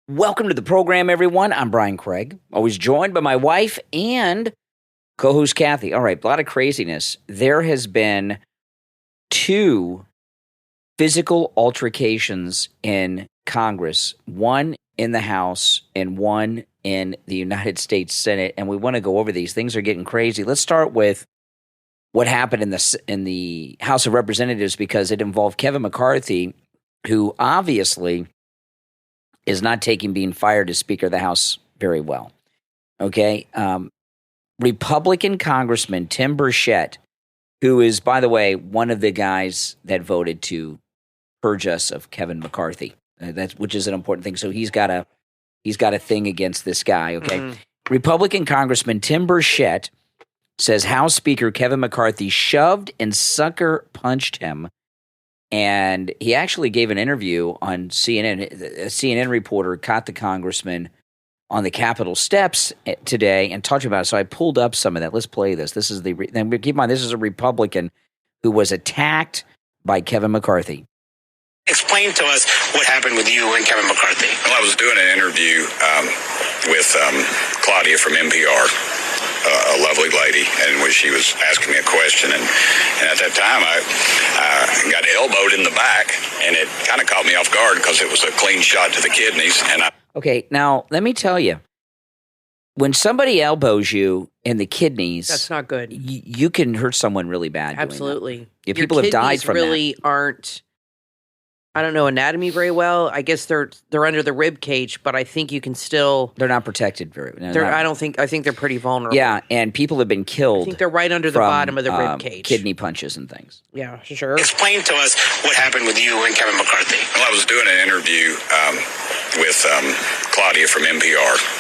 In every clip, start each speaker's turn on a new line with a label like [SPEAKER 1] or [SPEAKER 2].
[SPEAKER 1] Welcome to the program, everyone. I'm Brian Craig, always joined by my wife and co-host Kathy. All right, a lot of craziness. There has been 2 physical altercations in Congress, one in the House and one in the United States Senate, and we want to go over these. Things are getting crazy. Let's start with what happened in the House of Representatives, because it involved Kevin McCarthy, who obviously is not taking being fired as Speaker of the House very well. Okay. Republican Congressman Tim Burchett, who is, by the way, one of the guys that voted to purge us of Kevin McCarthy, which is an important thing. So he's got a thing against this guy. Okay. Mm-hmm. Republican Congressman Tim Burchett says House Speaker Kevin McCarthy shoved and sucker punched him. And he actually gave an interview on CNN. A CNN reporter caught the congressman on the Capitol steps today and talked about it. So I pulled up some of that. Let's play this. This is and keep in mind, this is a Republican who was attacked by Kevin McCarthy.
[SPEAKER 2] Explain to us what happened with you and Kevin McCarthy.
[SPEAKER 3] Well, I was doing an interview with Claudia from NPR. A lovely lady, and when she was asking me a question, and at that time I got elbowed in the back, and it kind of caught me off guard because it was a clean shot to the kidneys.
[SPEAKER 1] Okay, now let me tell you, when somebody elbows you in the kidneys,
[SPEAKER 4] that's not good.
[SPEAKER 1] You can hurt someone really bad.
[SPEAKER 4] Absolutely.
[SPEAKER 1] Yeah, people have died from
[SPEAKER 4] really
[SPEAKER 1] that.
[SPEAKER 4] Aren't. I don't know anatomy very well. I guess they're under the rib cage, but I think you can still.
[SPEAKER 1] They're not protected very well.
[SPEAKER 4] I think they're pretty vulnerable.
[SPEAKER 1] Yeah, and people have been killed.
[SPEAKER 4] I think they're right under the bottom of the rib cage.
[SPEAKER 1] Kidney punches and things.
[SPEAKER 4] Yeah, sure.
[SPEAKER 2] Explain to us what happened with you and Kevin McCarthy.
[SPEAKER 3] Well, I was doing an interview with Claudia from NPR.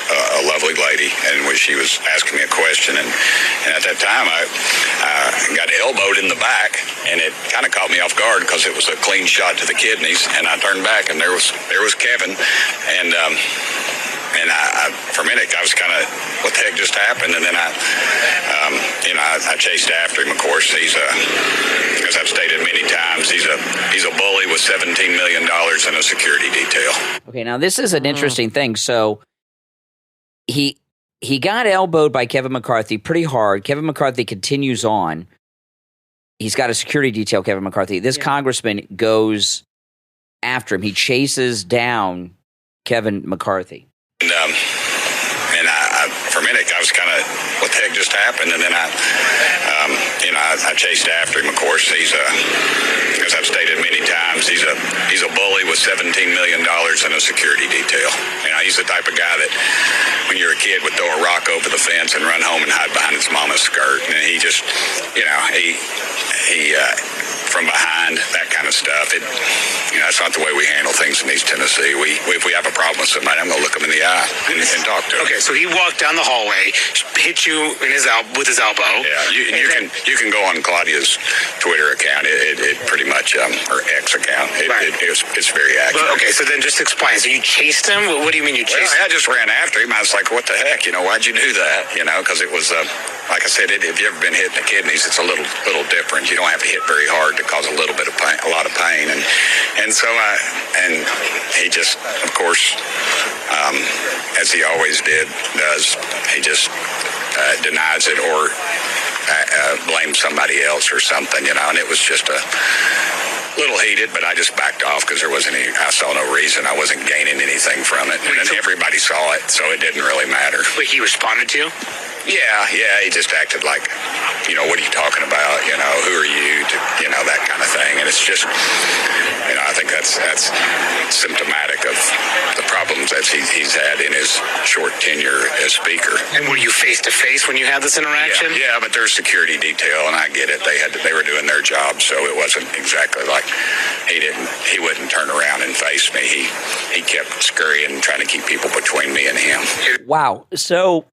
[SPEAKER 3] A lovely lady, and when she was asking me a question, and at that time I got elbowed in the back, and it kind of caught me off guard because it was a clean shot to the kidneys, and I turned back, and there was Kevin, and I for a minute I was kind of, what the heck just happened? And then I chased after him. Of course, he's as I've stated many times, he's a bully with $17 million in a security detail.
[SPEAKER 1] Okay, now this is an interesting thing. So He got elbowed by Kevin McCarthy pretty hard. Kevin McCarthy continues on. He's got a security detail, Kevin McCarthy. This congressman goes after him. He chases down Kevin McCarthy.
[SPEAKER 3] And I for a minute, I was kind of, what the heck just happened? And then I chased after him. Of course, he's as I've stated many times, he's a bully with $17 million in a security detail. You know, he's the type of guy that when you're a kid would throw a rock over the fence and run home and hide behind his mama's skirt. And he just, he from behind, that kind of stuff. That's not the way we handle things in East Tennessee. If we have a problem with somebody, I'm going to look them in the eye and talk to them.
[SPEAKER 2] Okay, so he walked down the hallway, hit you with his elbow.
[SPEAKER 3] Yeah, you can go on Claudia's Twitter account. It pretty much, her X account. It's very accurate.
[SPEAKER 2] But, okay, so then just explain. So you chased him? What do you mean you chased him?
[SPEAKER 3] I just ran after him. I was like, what the heck? Why'd you do that? Because it was, like I said, if you've ever been hit in the kidneys, it's a little different. You don't have to hit very hard to cause a little bit of pain, a lot of pain. And so he just, of course, as he always does, he just denies it or blames somebody else or something, and it was just a little heated, but I just backed off because I saw no reason. I wasn't gaining anything from it, and everybody saw it, so it didn't really matter.
[SPEAKER 2] But he responded to you?
[SPEAKER 3] Yeah, he just acted like, what are you talking about? Who are you? That kind of thing. And it's just, I think that's symptomatic of the problems that he's had in his short tenure as Speaker.
[SPEAKER 2] And were you face to face when you had this interaction?
[SPEAKER 3] Yeah, but there's security detail, and I get it. They were doing their job, so it wasn't exactly like he wouldn't turn around and face me. He kept scurrying, trying to keep people between me and him.
[SPEAKER 1] Wow. So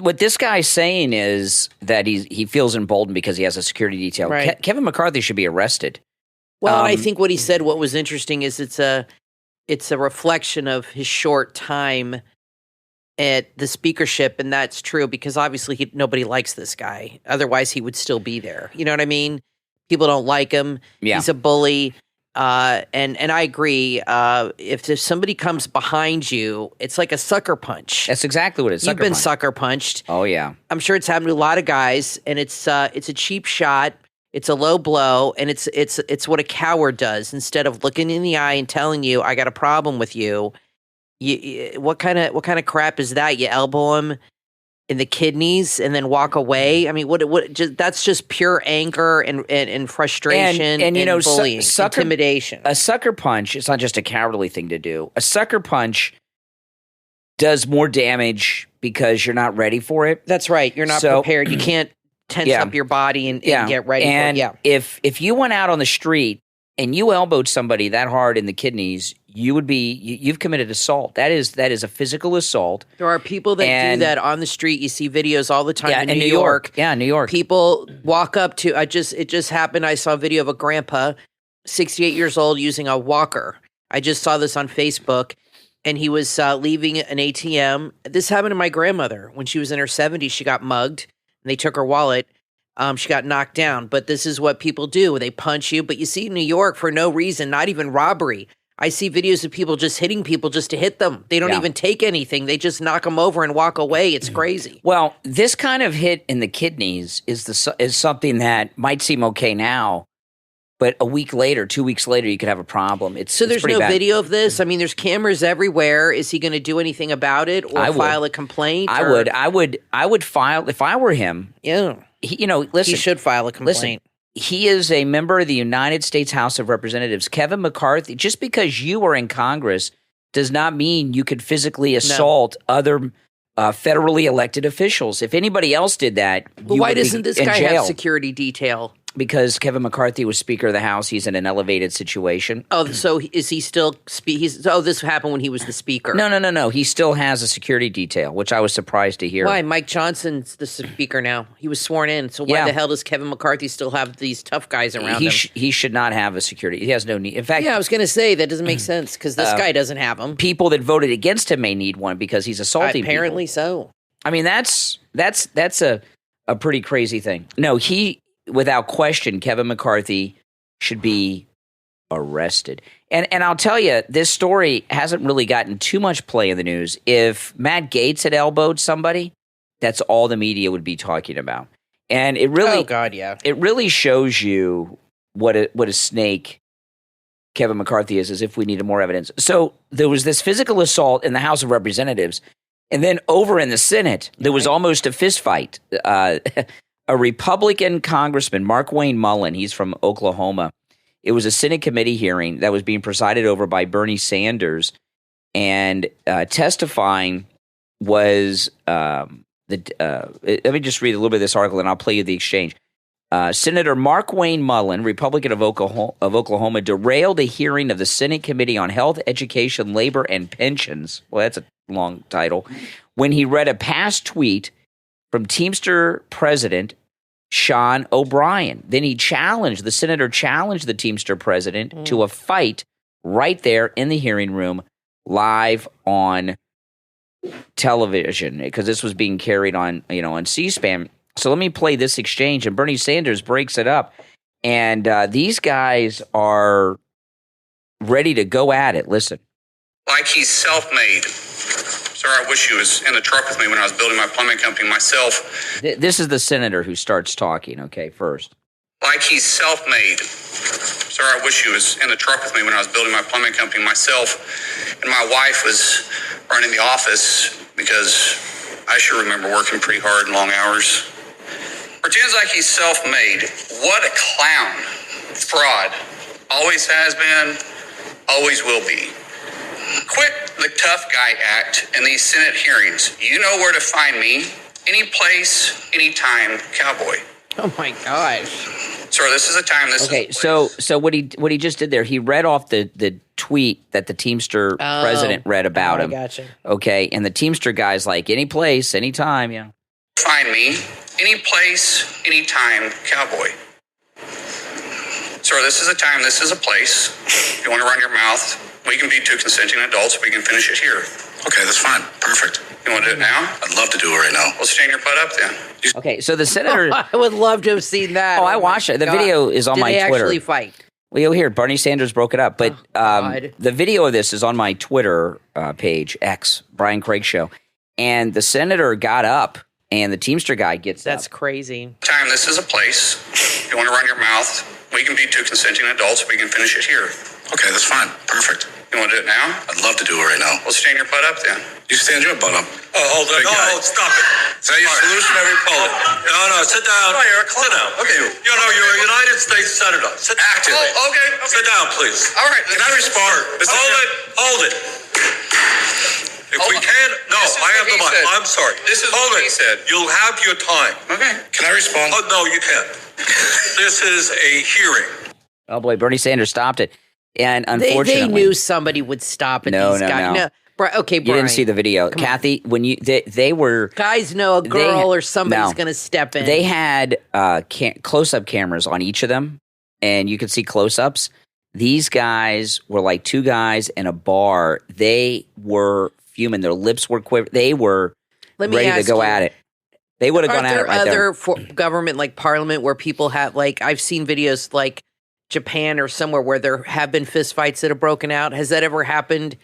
[SPEAKER 1] what this guy's saying is that he feels emboldened because he has a security detail.
[SPEAKER 4] Right.
[SPEAKER 1] Kevin McCarthy should be arrested.
[SPEAKER 4] Well, I think what he said, what was interesting is it's a reflection of his short time at the speakership, and that's true because obviously nobody likes this guy. Otherwise, he would still be there. You know what I mean? People don't like him.
[SPEAKER 1] Yeah.
[SPEAKER 4] He's a bully. And I agree. If somebody comes behind you, it's like a sucker punch.
[SPEAKER 1] That's exactly what it is.
[SPEAKER 4] You've been sucker punched.
[SPEAKER 1] Oh yeah.
[SPEAKER 4] I'm sure it's happened to a lot of guys, and it's a cheap shot. It's a low blow, and it's what a coward does. Instead of looking in the eye and telling you, "I got a problem with you," what kind of crap is that? You elbow him in the kidneys and then walk away. I mean, that's just pure anger and frustration and bullying, intimidation.
[SPEAKER 1] A sucker punch, it's not just a cowardly thing to do. A sucker punch does more damage because you're not ready for it.
[SPEAKER 4] That's right. You're not prepared. You can't tense up your body and get ready for it. Yeah.
[SPEAKER 1] If you went out on the street and you elbowed somebody that hard in the kidneys, you've committed assault. That is a physical assault.
[SPEAKER 4] There are people that do that on the street. You see videos all the time in New York.
[SPEAKER 1] Yeah, New York.
[SPEAKER 4] People walk up to it just happened. I saw a video of a grandpa, 68 years old, using a walker. I just saw this on Facebook, and he was leaving an ATM. This happened to my grandmother when she was in her 70s. She got mugged, and they took her wallet. She got knocked down. But this is what people do. They punch you. But you see in New York for no reason, not even robbery. I see videos of people just hitting people just to hit them. They don't even take anything. They just knock them over and walk away. It's crazy.
[SPEAKER 1] Well, this kind of hit in the kidneys is something that might seem okay now, but a week later, 2 weeks later, you could have a problem.
[SPEAKER 4] So there's no video of this? I mean, there's cameras everywhere. Is he going to do anything about it or file a complaint?
[SPEAKER 1] I would file, if I were him.
[SPEAKER 4] Yeah.
[SPEAKER 1] Listen.
[SPEAKER 4] He should file a complaint.
[SPEAKER 1] Listen, he is a member of the United States House of Representatives. Kevin McCarthy, just because you are in Congress does not mean you could physically assault other federally elected officials. If anybody else did that,
[SPEAKER 4] but why doesn't this guy have security detail?
[SPEAKER 1] Because Kevin McCarthy was Speaker of the House. He's in an elevated situation.
[SPEAKER 4] Oh, so is he still this happened when he was the Speaker?
[SPEAKER 1] No. He still has a security detail, which I was surprised to hear.
[SPEAKER 4] Why? Mike Johnson's the Speaker now. He was sworn in. So why the hell does Kevin McCarthy still have these tough guys around him?
[SPEAKER 1] He should not have a security. He has no need. In fact,
[SPEAKER 4] I was going to say that doesn't make sense because this guy doesn't have them.
[SPEAKER 1] People that voted against him may need one because he's assaulting
[SPEAKER 4] Apparently
[SPEAKER 1] people.
[SPEAKER 4] So.
[SPEAKER 1] I mean, that's a pretty crazy thing. No, without question, Kevin McCarthy should be arrested. And I'll tell you, this story hasn't really gotten too much play in the news. If Matt Gaetz had elbowed somebody, that's all the media would be talking about. And it really, it really shows you what a snake Kevin McCarthy is, as if we needed more evidence. So there was this physical assault in the House of Representatives, and then over in the Senate, there was almost a fist fight. A Republican Congressman, Mark Wayne Mullen, he's from Oklahoma. It was a Senate committee hearing that was being presided over by Bernie Sanders, and testifying was let me just read a little bit of this article, and I'll play you the exchange. Senator Mark Wayne Mullen, Republican of Oklahoma, derailed a hearing of the Senate Committee on Health, Education, Labor, and Pensions. Well, that's a long title. When he read a past tweet from Teamster President Sean O'Brien. Then the senator challenged the Teamster president to a fight right there in the hearing room, live on television, because this was being carried on, on C-SPAN. So let me play this exchange, and Bernie Sanders breaks it up. And these guys are ready to go at it. Listen.
[SPEAKER 3] Like he's self-made. Sir, I wish he was in the truck with me when I was building my plumbing company myself.
[SPEAKER 1] This is the senator who starts talking, okay, first.
[SPEAKER 3] Like he's self-made. Sir, I wish he was in the truck with me when I was building my plumbing company myself. And my wife was running the office because I sure remember working pretty hard and long hours. Pretends like he's self-made. What a clown. Fraud. Always has been, always will be. Quit the tough guy act in these Senate hearings. You know where to find me. Any place, anytime, cowboy.
[SPEAKER 4] Oh my gosh.
[SPEAKER 3] Sir, this is a time.
[SPEAKER 1] So what he just did there, he read off the tweet that the Teamster president read about him.
[SPEAKER 4] Gotcha.
[SPEAKER 1] Okay, and the Teamster guy's like, any place, anytime, yeah.
[SPEAKER 3] Find me. Any place, anytime, cowboy. Sir, this is a time, this is a place. If you want to run your mouth, we can be two consenting adults. We can finish it here. Okay, that's fine. Perfect. You want to do it now? I'd love to do it right now. Well, stand your butt up then.
[SPEAKER 1] Okay, so the senator...
[SPEAKER 4] I would love to have seen that.
[SPEAKER 1] I watched it. The video is on my Twitter.
[SPEAKER 4] Did they actually fight?
[SPEAKER 1] Well, you'll hear Bernie Sanders broke it up. But
[SPEAKER 4] God.
[SPEAKER 1] the video of this is on my Twitter page, X, Brian Craig Show. And the senator got up, and the Teamster guy gets
[SPEAKER 4] That's
[SPEAKER 1] up.
[SPEAKER 4] crazy.
[SPEAKER 3] Time, this is a place. You want to run your mouth? We can be two consenting adults. We can finish it here.
[SPEAKER 2] Okay, that's fine. Perfect.
[SPEAKER 3] You want to do it now?
[SPEAKER 2] I'd love to do it right now.
[SPEAKER 3] Well, stand your butt up then.
[SPEAKER 2] You stand your butt up.
[SPEAKER 5] Oh, hold on.
[SPEAKER 2] Big guy.
[SPEAKER 5] No, stop it.
[SPEAKER 2] Is that your solution, every Paulette?
[SPEAKER 5] No, sit down.
[SPEAKER 2] Oh, you're a
[SPEAKER 5] Sit down.
[SPEAKER 2] Okay.
[SPEAKER 5] You know, you're a United States Senator. Sit down.
[SPEAKER 2] Actively.
[SPEAKER 3] Oh, okay.
[SPEAKER 5] Sit down, please.
[SPEAKER 3] All right.
[SPEAKER 2] Can I respond?
[SPEAKER 5] Hold it. If we can, no,
[SPEAKER 3] This is
[SPEAKER 5] I have
[SPEAKER 3] what
[SPEAKER 5] the
[SPEAKER 3] he
[SPEAKER 5] mic.
[SPEAKER 3] said.
[SPEAKER 5] I'm sorry.
[SPEAKER 3] This is
[SPEAKER 5] hold
[SPEAKER 3] what
[SPEAKER 5] it.
[SPEAKER 3] he said.
[SPEAKER 5] You'll have your time.
[SPEAKER 3] Okay.
[SPEAKER 2] Can I respond?
[SPEAKER 5] Oh, no, you can't. This is a hearing.
[SPEAKER 1] Oh, boy, Bernie Sanders stopped it. And
[SPEAKER 4] They
[SPEAKER 1] unfortunately,
[SPEAKER 4] knew somebody would stop it.
[SPEAKER 1] No,
[SPEAKER 4] these
[SPEAKER 1] no,
[SPEAKER 4] guys.
[SPEAKER 1] no.
[SPEAKER 4] Okay,
[SPEAKER 1] you
[SPEAKER 4] Brian.
[SPEAKER 1] didn't see the video. Kathy, when they were...
[SPEAKER 4] Guys know a girl or somebody's going to step in.
[SPEAKER 1] They had close-up cameras on each of them, and you could see close-ups. These guys were like two guys in a bar. They were fuming. Their lips were quivering. They were ready to go at it. They would have gone at it right there.
[SPEAKER 4] Are there other government, like Parliament, where people have, like, I've seen videos like Japan or somewhere where there have been fistfights that have broken out? Has that ever happened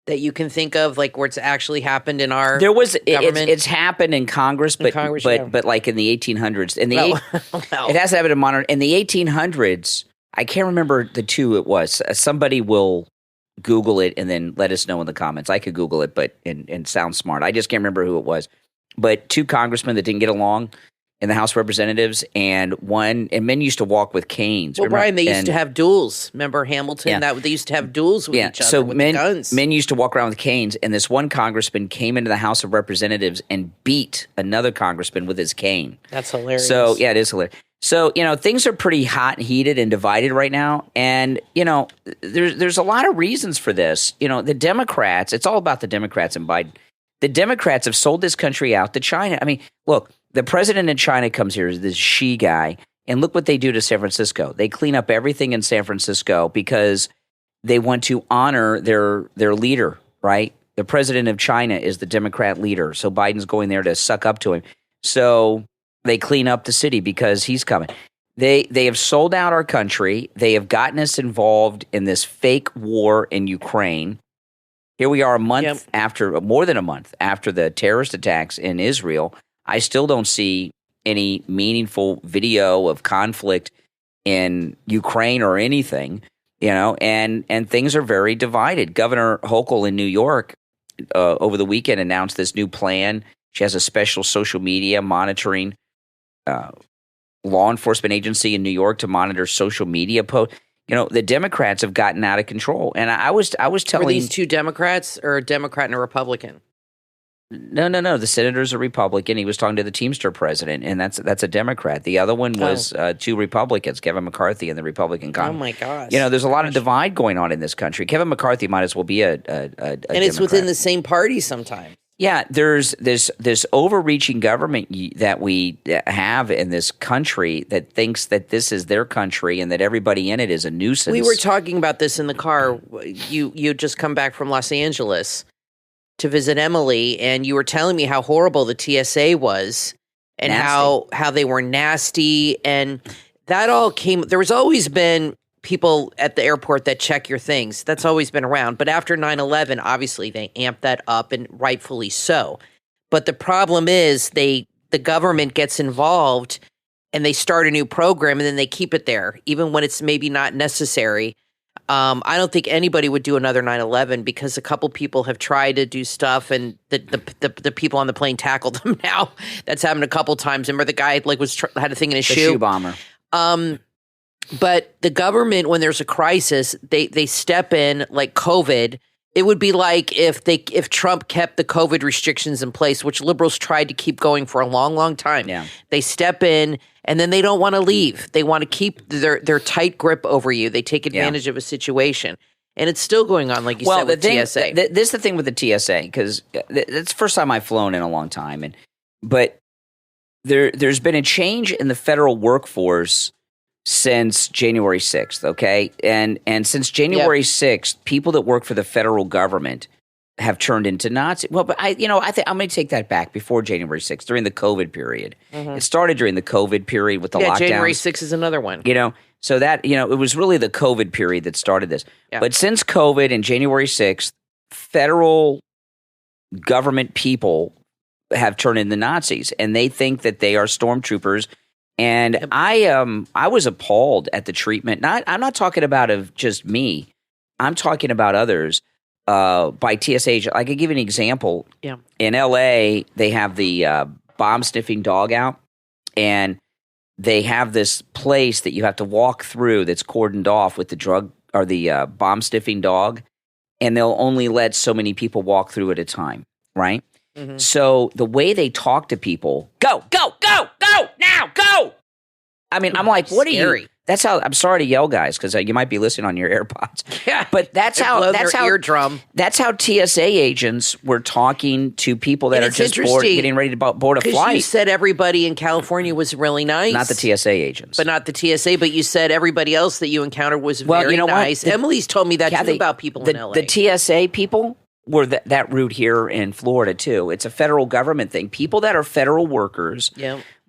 [SPEAKER 4] that you can think of, like where it's actually happened in our government?
[SPEAKER 1] It's happened in Congress, but like in the 1800s. It hasn't happened in modern. In the 1800s, I can't remember the two it was. Somebody will Google it and then let us know in the comments. I could Google it, but and sound smart. I just can't remember who it was. But two congressmen that didn't get along in the House of Representatives, and men used to walk with canes.
[SPEAKER 4] Well, Brian, they used to have duels. Remember Hamilton?
[SPEAKER 1] Yeah.
[SPEAKER 4] They used to have duels with each other
[SPEAKER 1] so
[SPEAKER 4] with
[SPEAKER 1] guns.
[SPEAKER 4] the
[SPEAKER 1] Men used to walk around with canes, and this one congressman came into the House of Representatives and beat another congressman with his cane.
[SPEAKER 4] That's hilarious.
[SPEAKER 1] So, yeah, it is hilarious. So, things are pretty hot and heated and divided right now. And, there's a lot of reasons for this. The Democrats, it's all about the Democrats and Biden. The Democrats have sold this country out to China. I mean, look, the president of China comes here, this Xi guy, and look what they do to San Francisco. They clean up everything in San Francisco because they want to honor their leader, right? The president of China is the Democrat leader. So Biden's going there to suck up to him. So they clean up the city because he's coming. They have sold out our country. They have gotten us involved in this fake war in Ukraine. Here we are more than a month after the terrorist attacks in Israel. I still don't see any meaningful video of conflict in Ukraine or anything, and things are very divided. Governor Hochul in New York over the weekend announced this new plan. She has a special social media monitoring law enforcement agency in New York to monitor social media posts. The Democrats have gotten out of control. And I was telling...
[SPEAKER 4] Were these two Democrats or a Democrat and a Republican?
[SPEAKER 1] No. The senator's a Republican. He was talking to the Teamster president, and that's a Democrat. The other one was two Republicans, Kevin McCarthy and the Republican Congress.
[SPEAKER 4] Oh, my gosh.
[SPEAKER 1] There's a lot of divide going on in this country. Kevin McCarthy might as well be a
[SPEAKER 4] And it's
[SPEAKER 1] Democrat.
[SPEAKER 4] within the same party sometimes.
[SPEAKER 1] Yeah, there's this overreaching government that we have in this country that thinks that this is their country and that everybody in it is a nuisance.
[SPEAKER 4] We were talking about this in the car. You just come back from Los Angeles to visit Emily, and you were telling me how horrible the TSA was and how they were nasty, and that all came. There was always been people at the airport that check your things. That's always been around. But after 9/11, obviously they amped that up, and rightfully so. But the problem is the government gets involved and they start a new program and then they keep it there, even when it's maybe not necessary. I don't think anybody would do another 9/11 because a couple people have tried to do stuff and the people on the plane tackled them now. That's happened a couple times. Remember the guy had a thing in his shoe?
[SPEAKER 1] The shoe bomber.
[SPEAKER 4] But the government, when there's a crisis, they step in like COVID. It would be like if Trump kept the COVID restrictions in place, which liberals tried to keep going for a long, long time. Yeah. They step in and then they don't want to leave. They want to keep their tight grip over you. They take advantage of a situation. And it's still going on, like you said, with TSA.
[SPEAKER 1] This is the thing with the TSA, because it's the first time I've flown in a long time. But there's been a change in the federal workforce since January 6th, okay? And since January 6th, people that work for the federal government have turned into Nazis. Well, but I think I'm going to take that back before January 6th, during the COVID period. Mm-hmm. It started during the COVID period with the lockdowns.
[SPEAKER 4] January 6th is another one.
[SPEAKER 1] So that, it was really the COVID period that started this.
[SPEAKER 4] Yeah.
[SPEAKER 1] But since COVID and January 6th, federal government people have turned into Nazis, and they think that they are stormtroopers. And I was appalled at the treatment. I'm not talking about of just me. I'm talking about others by TSA. I could give you an example.
[SPEAKER 4] Yeah.
[SPEAKER 1] In LA, they have the bomb sniffing dog out, and they have this place that you have to walk through that's cordoned off with the drug or the bomb sniffing dog, and they'll only let so many people walk through at a time, right? Mm-hmm. So the way they talk to people, go, go, go, go, now, go. I mean, I'm like, what are you? That's how. I'm sorry to yell, guys, because you might be listening on your AirPods.
[SPEAKER 4] Yeah,
[SPEAKER 1] but that's how
[SPEAKER 4] eardrum.
[SPEAKER 1] That's how TSA agents were talking to people that are just getting ready to board a flight.
[SPEAKER 4] You said everybody in California was really nice,
[SPEAKER 1] not the TSA agents,
[SPEAKER 4] but not the TSA. But you said everybody else that you encountered was very nice. Emily's told me that too about people in LA.
[SPEAKER 1] The TSA people were that rude here in Florida too. It's a federal government thing. People that are federal workers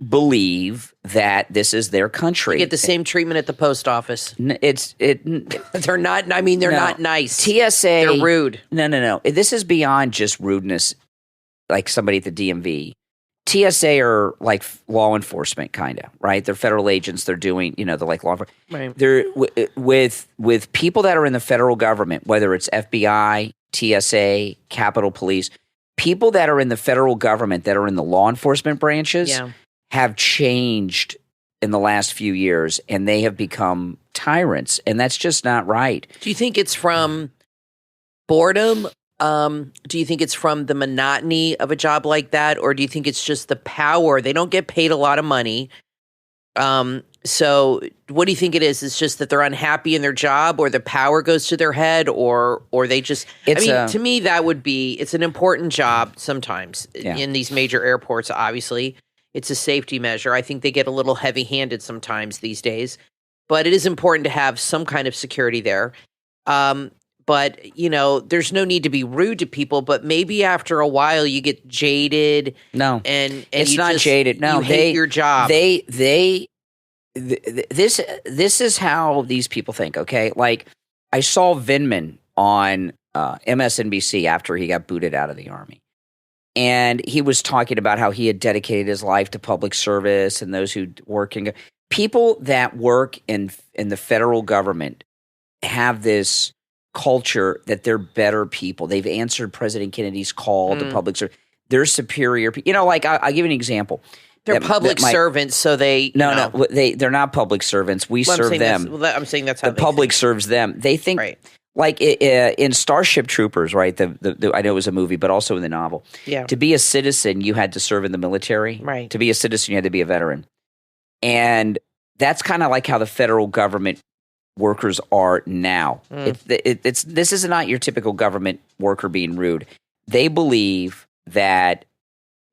[SPEAKER 1] believe that this is their country.
[SPEAKER 4] You get the same treatment at the post office. They're not. I mean, they're not nice.
[SPEAKER 1] TSA,
[SPEAKER 4] they're rude.
[SPEAKER 1] No. This is beyond just rudeness. Like somebody at the DMV. TSA are like law enforcement, kind of, right? They're federal agents. They're doing, they're like law enforcement.
[SPEAKER 4] Right.
[SPEAKER 1] They're with people that are in the federal government, whether it's FBI, TSA, Capitol Police, people that are in the federal government that are in the law enforcement branches have changed in the last few years, and they have become tyrants, and that's just not right.
[SPEAKER 4] Do you think it's from boredom? Do you think it's from the monotony of a job like that, or do you think it's just the power? They don't get paid a lot of money. So what do you think it is? It's just that they're unhappy in their job, or the power goes to their head, or they just, to me, that would be, it's an important job sometimes in these major airports, obviously. It's a safety measure. I think they get a little heavy-handed sometimes these days, but it is important to have some kind of security there. But, there's no need to be rude to people, but maybe after a while you get jaded.
[SPEAKER 1] No,
[SPEAKER 4] and
[SPEAKER 1] it's not jaded. No,
[SPEAKER 4] you hate your job.
[SPEAKER 1] This is how these people think, okay? Like, I saw Vindman on MSNBC after he got booted out of the Army. And he was talking about how he had dedicated his life to public service and those who work in – people that work in the federal government have this culture that they're better people. They've answered President Kennedy's call to public service. They're superior people. Like, I'll give you an example.
[SPEAKER 4] They're public servants, so they
[SPEAKER 1] they're not public servants. We serve them.
[SPEAKER 4] I'm saying that's how
[SPEAKER 1] the public serves them. They think like in Starship Troopers, right? The I know it was a movie, but also in the novel.
[SPEAKER 4] Yeah.
[SPEAKER 1] To be a citizen, you had to serve in the military.
[SPEAKER 4] Right.
[SPEAKER 1] To be a citizen, you had to be a veteran, and that's kind of like how the federal government workers are now. This is not your typical government worker being rude. They believe that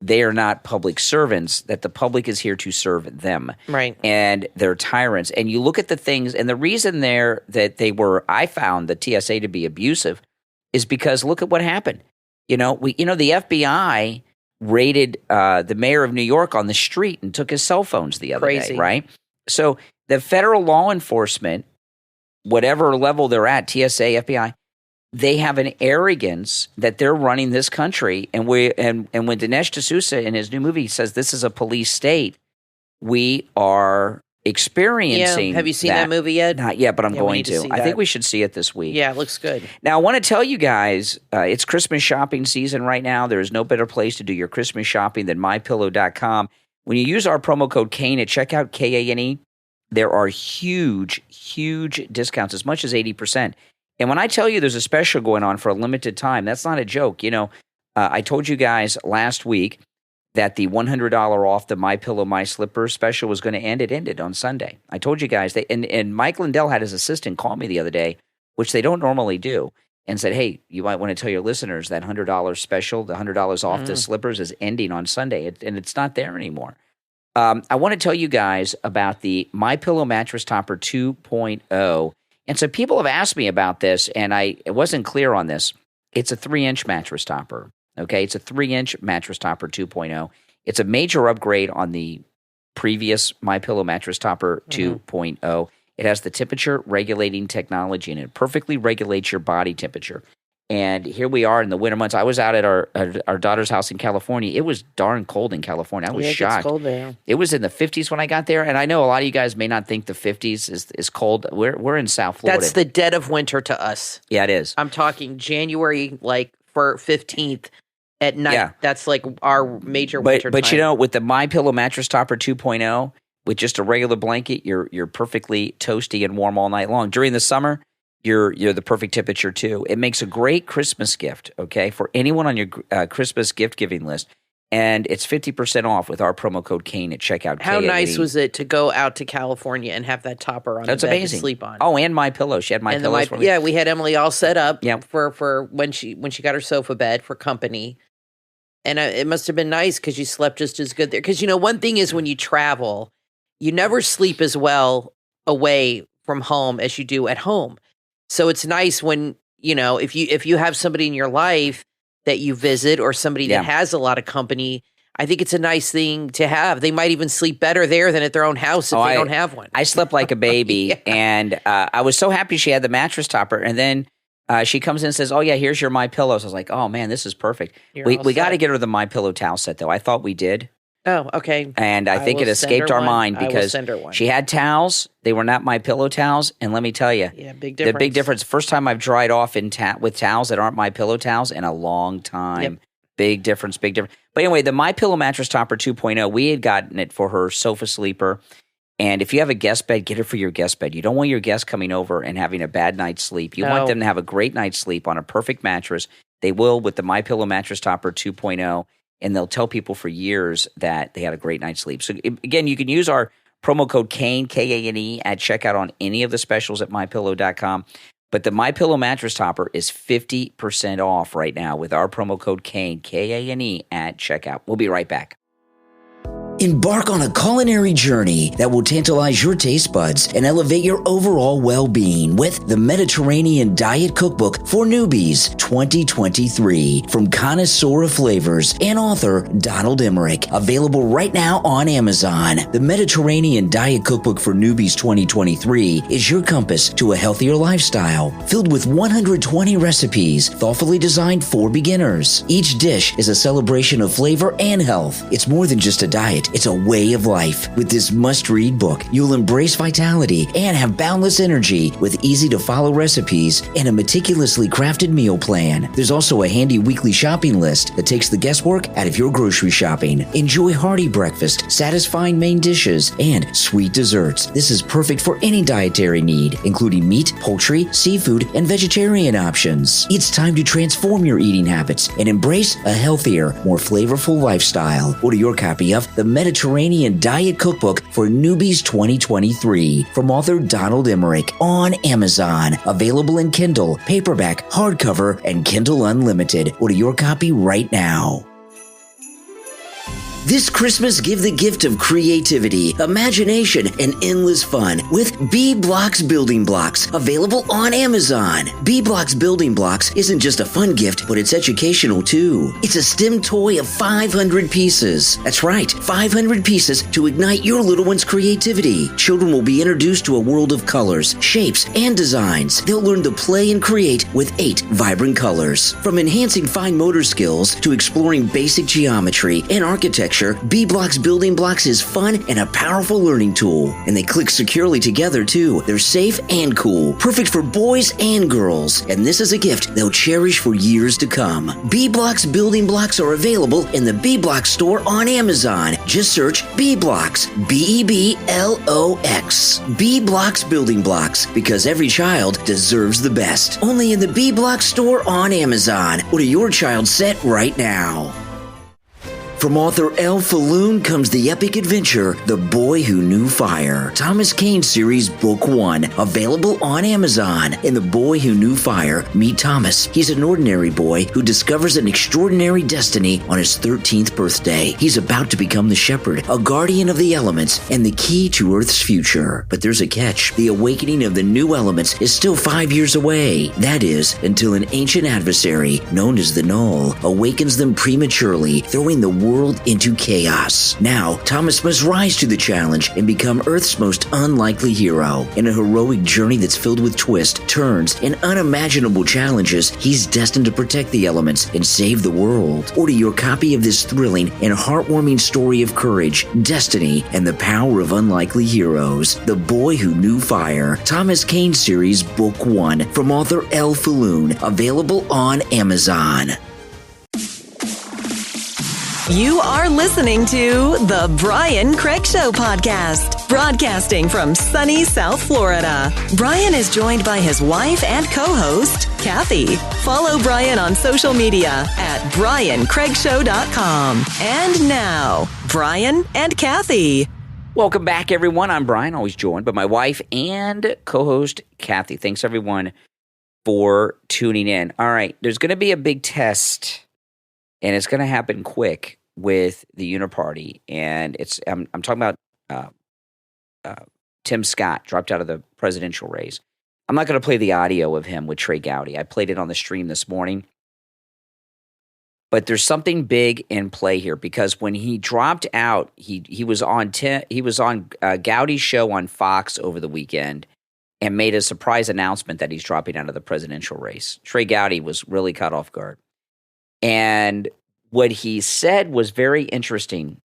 [SPEAKER 1] they are not public servants, that the public is here to serve them.
[SPEAKER 4] Right.
[SPEAKER 1] And they're tyrants. And you look at the things, and the reason I found the TSA to be abusive is because look at what happened. The FBI raided the mayor of New York on the street and took his cell phones the other day, right? So the federal law enforcement, whatever level they're at, TSA, FBI, they have an arrogance that they're running this country. And when Dinesh D'Souza in his new movie says this is a police state, we are experiencing.
[SPEAKER 4] Yeah. Have you seen that movie yet?
[SPEAKER 1] Not yet, but I'm going to. I think we should see it this week.
[SPEAKER 4] Yeah, it looks good.
[SPEAKER 1] Now, I want to tell you guys, it's Christmas shopping season right now. There is no better place to do your Christmas shopping than MyPillow.com. When you use our promo code Kane at checkout, Kane, there are huge, huge discounts, as much as 80%. And when I tell you there's a special going on for a limited time, that's not a joke. I told you guys last week that the $100 off the My Pillow, My Slippers special was going to end. It ended on Sunday. I told you guys that, and Mike Lindell had his assistant call me the other day, which they don't normally do, and said, hey, you might want to tell your listeners that $100 special, the $100 off the slippers is ending on Sunday, and it's not there anymore. I want to tell you guys about the My Pillow Mattress Topper 2.0. And so people have asked me about this, and I wasn't clear on this. It's a 3-inch mattress topper, okay? It's a 3-inch mattress topper 2.0. It's a major upgrade on the previous My Pillow Mattress Topper 2.0. It has the temperature regulating technology in it. It perfectly regulates your body temperature. And here we are in the winter months. I was out at our daughter's house in California. It was darn cold in California. I was shocked.
[SPEAKER 4] It's cold there.
[SPEAKER 1] It was in the 50s when I got there. And I know a lot of you guys may not think the 50s is cold. We're in South Florida.
[SPEAKER 4] That's the dead of winter to us.
[SPEAKER 1] Yeah, it is.
[SPEAKER 4] I'm talking January, like for 15th at night.
[SPEAKER 1] Yeah.
[SPEAKER 4] That's like our major winter
[SPEAKER 1] But
[SPEAKER 4] time.
[SPEAKER 1] you know, with the MyPillow mattress topper 2.0, with just a regular blanket, you're perfectly toasty and warm all night long. During the summer, you're the perfect temperature too. It makes a great Christmas gift, okay, for anyone on your Christmas gift giving list. And it's 50% off with our promo code Kane at checkout.
[SPEAKER 4] How nice was it to go out to California and have that topper on
[SPEAKER 1] That's
[SPEAKER 4] the bed
[SPEAKER 1] amazing.
[SPEAKER 4] to sleep on?
[SPEAKER 1] Oh, and MyPillow. She had MyPillows for me.
[SPEAKER 4] Yeah, we had Emily all set up
[SPEAKER 1] Yep.
[SPEAKER 4] for when she got her sofa bed for company. And it must have been nice because you slept just as good there. Because, one thing is when you travel, you never sleep as well away from home as you do at home. So it's nice when, if you have somebody in your life that you visit or somebody that has a lot of company, I think it's a nice thing to have. They might even sleep better there than at their own house if they don't have one.
[SPEAKER 1] I slept like a baby, and I was so happy she had the mattress topper. And then she comes in and says, "Oh yeah, here's your MyPillows." I was like, "Oh man, this is perfect." We got to get her the MyPillow towel set though. I thought we did.
[SPEAKER 4] Oh, okay.
[SPEAKER 1] And I think it escaped our mind because she had towels. They were not MyPillow towels. And let me tell you,
[SPEAKER 4] big difference.
[SPEAKER 1] The big difference. First time I've dried off with towels that aren't MyPillow towels in a long time.
[SPEAKER 4] Yep.
[SPEAKER 1] Big difference. But anyway, the MyPillow mattress topper 2.0, we had gotten it for her sofa sleeper. And if you have a guest bed, get it for your guest bed. You don't want your guests coming over and having a bad night's sleep. You want them to have a great night's sleep on a perfect mattress. They will with the MyPillow mattress topper 2.0. And they'll tell people for years that they had a great night's sleep. So again, you can use our promo code Kane, Kane, at checkout on any of the specials at MyPillow.com. But the MyPillow mattress topper is 50% off right now with our promo code Kane, Kane, at checkout. We'll be right back.
[SPEAKER 6] Embark on a culinary journey that will tantalize your taste buds and elevate your overall well-being with the Mediterranean Diet Cookbook for Newbies 2023 from Connoisseur of Flavors and author Donald Emmerich. Available right now on Amazon. The Mediterranean Diet Cookbook for Newbies 2023 is your compass to a healthier lifestyle, filled with 120 recipes thoughtfully designed for beginners. Each dish is a celebration of flavor and health. It's more than just a diet. It's a way of life. With this must-read book, you'll embrace vitality and have boundless energy with easy-to-follow recipes and a meticulously crafted meal plan. There's also a handy weekly shopping list that takes the guesswork out of your grocery shopping. Enjoy hearty breakfast, satisfying main dishes, and sweet desserts. This is perfect for any dietary need, including meat, poultry, seafood, and vegetarian options. It's time to transform your eating habits and embrace a healthier, more flavorful lifestyle. Order your copy of the Mediterranean Diet Cookbook for Newbies 2023 from author Donald Emmerich on Amazon. Available in Kindle, paperback, hardcover, and Kindle Unlimited. Order your copy right now. This Christmas, give the gift of creativity, imagination, and endless fun with B-Blocks Building Blocks, available on Amazon. B-Blocks Building Blocks isn't just a fun gift, but it's educational too. It's a STEM toy of 500 pieces. That's right, 500 pieces to ignite your little one's creativity. Children will be introduced to a world of colors, shapes, and designs. They'll learn to play and create with 8 vibrant colors. From enhancing fine motor skills to exploring basic geometry and architecture, B-Blocks Building Blocks is fun and a powerful learning tool. And they click securely together too. They're safe and cool. Perfect for boys and girls. And this is a gift they'll cherish for years to come. B-Blocks Building Blocks are available in the B-Blocks store on Amazon. Just search B-Blocks. B-E-B-L-O-X. B-Blocks Building Blocks. Because every child deserves the best. Only in the B-Blocks store on Amazon. Order your child's set right now. From author El Falloon comes the epic adventure, The Boy Who Knew Fire. Thomas Kane Series Book 1, available on Amazon. In The Boy Who Knew Fire, meet Thomas. He's an ordinary boy who discovers an extraordinary destiny on his 13th birthday. He's about to become the shepherd, a guardian of the elements, and the key to Earth's future. But there's a catch. The awakening of the new elements is still 5 years away. That is, until an ancient adversary, known as the Null, awakens them prematurely, throwing the world into chaos. Now, Thomas must rise to the challenge and become Earth's most unlikely hero. In a heroic journey that's filled with twists, turns, and unimaginable challenges, he's destined to protect the elements and save the world. Order your copy of this thrilling and heartwarming story of courage, destiny, and the power of unlikely heroes. The Boy Who Knew Fire, Thomas Kane Series Book 1 from author L. Falloon, available on Amazon.
[SPEAKER 7] You are listening to The Brian Craig Show podcast, broadcasting from sunny South Florida. Brian is joined by his wife and co-host, Kathy. Follow Brian on social media at BrianCraigShow.com. And now, Brian and Kathy.
[SPEAKER 1] Welcome back, everyone. I'm Brian, always joined by my wife and co-host, Kathy. Thanks, everyone, for tuning in. All right, there's going to be a big test, and it's going to happen quick with the Uniparty, and I'm talking about Tim Scott dropped out of the presidential race. I'm not going to play the audio of him with Trey Gowdy. I played it on the stream this morning, but there's something big in play here because when he dropped out, he was on Gowdy's show on Fox over the weekend and made a surprise announcement that he's dropping out of the presidential race. Trey Gowdy was really caught off guard, and what he said was very interesting,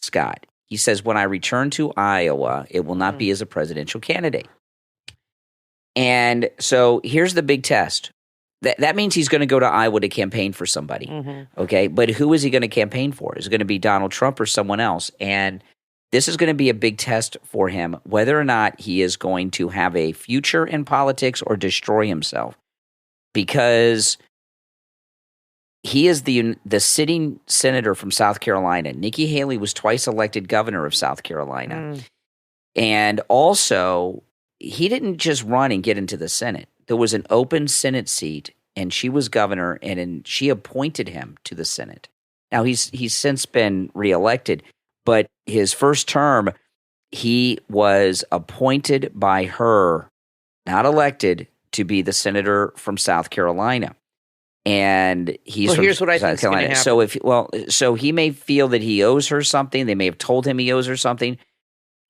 [SPEAKER 1] Scott. He says, when I return to Iowa, it will not be as a presidential candidate. And so here's the big test. That means he's going to go to Iowa to campaign for somebody, okay? But who is he going to campaign for? Is it going to be Donald Trump or someone else? And this is going to be a big test for him, whether or not he is going to have a future in politics or destroy himself. Because he is the sitting senator from South Carolina. Nikki Haley was twice elected governor of South Carolina. And also, he didn't just run and get into the Senate. There was an open Senate seat, and she was governor, and she appointed him to the Senate. Now, he's since been reelected, but his first term, he was appointed by her, not elected, to be the senator from South Carolina. And he's from
[SPEAKER 4] here's what I think is going to happen.
[SPEAKER 1] So he may feel that he owes her something. They may have told him he owes her something,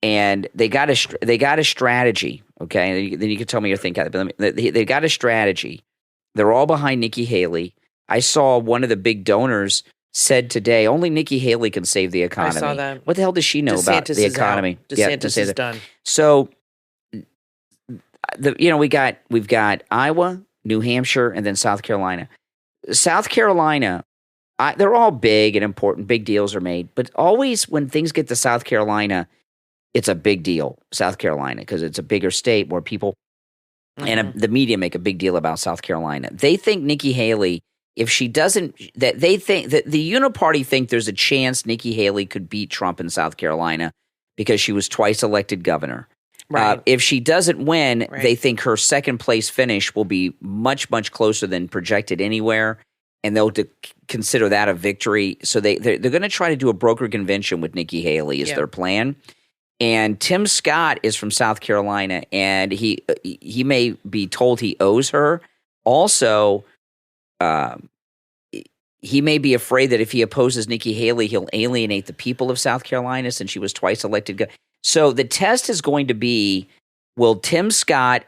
[SPEAKER 1] and they got a strategy. Okay, then you can tell me your thinking. But they got a strategy. They're all behind Nikki Haley. I saw one of the big donors said today, only Nikki Haley can save the economy. I
[SPEAKER 4] saw that.
[SPEAKER 1] What the hell does she know about the economy?
[SPEAKER 4] DeSantis is done.
[SPEAKER 1] So, we've got Iowa, New Hampshire, and then South Carolina. South Carolina, they're all big and important. Big deals are made. But always when things get to South Carolina, it's a big deal, South Carolina, because it's a bigger state where people and the media make a big deal about South Carolina. They think Nikki Haley, if she doesn't, that they think that the Uniparty think there's a chance Nikki Haley could beat Trump in South Carolina because she was twice elected governor.
[SPEAKER 4] Right.
[SPEAKER 1] If she doesn't win, they think her second place finish will be much, much closer than projected anywhere, and they'll consider that a victory. So they're going to try to do a broker convention with Nikki Haley is their plan. And Tim Scott is from South Carolina, and he may be told he owes her. Also, he may be afraid that if he opposes Nikki Haley, he'll alienate the people of South Carolina since she was twice elected governor. So the test is going to be, will Tim Scott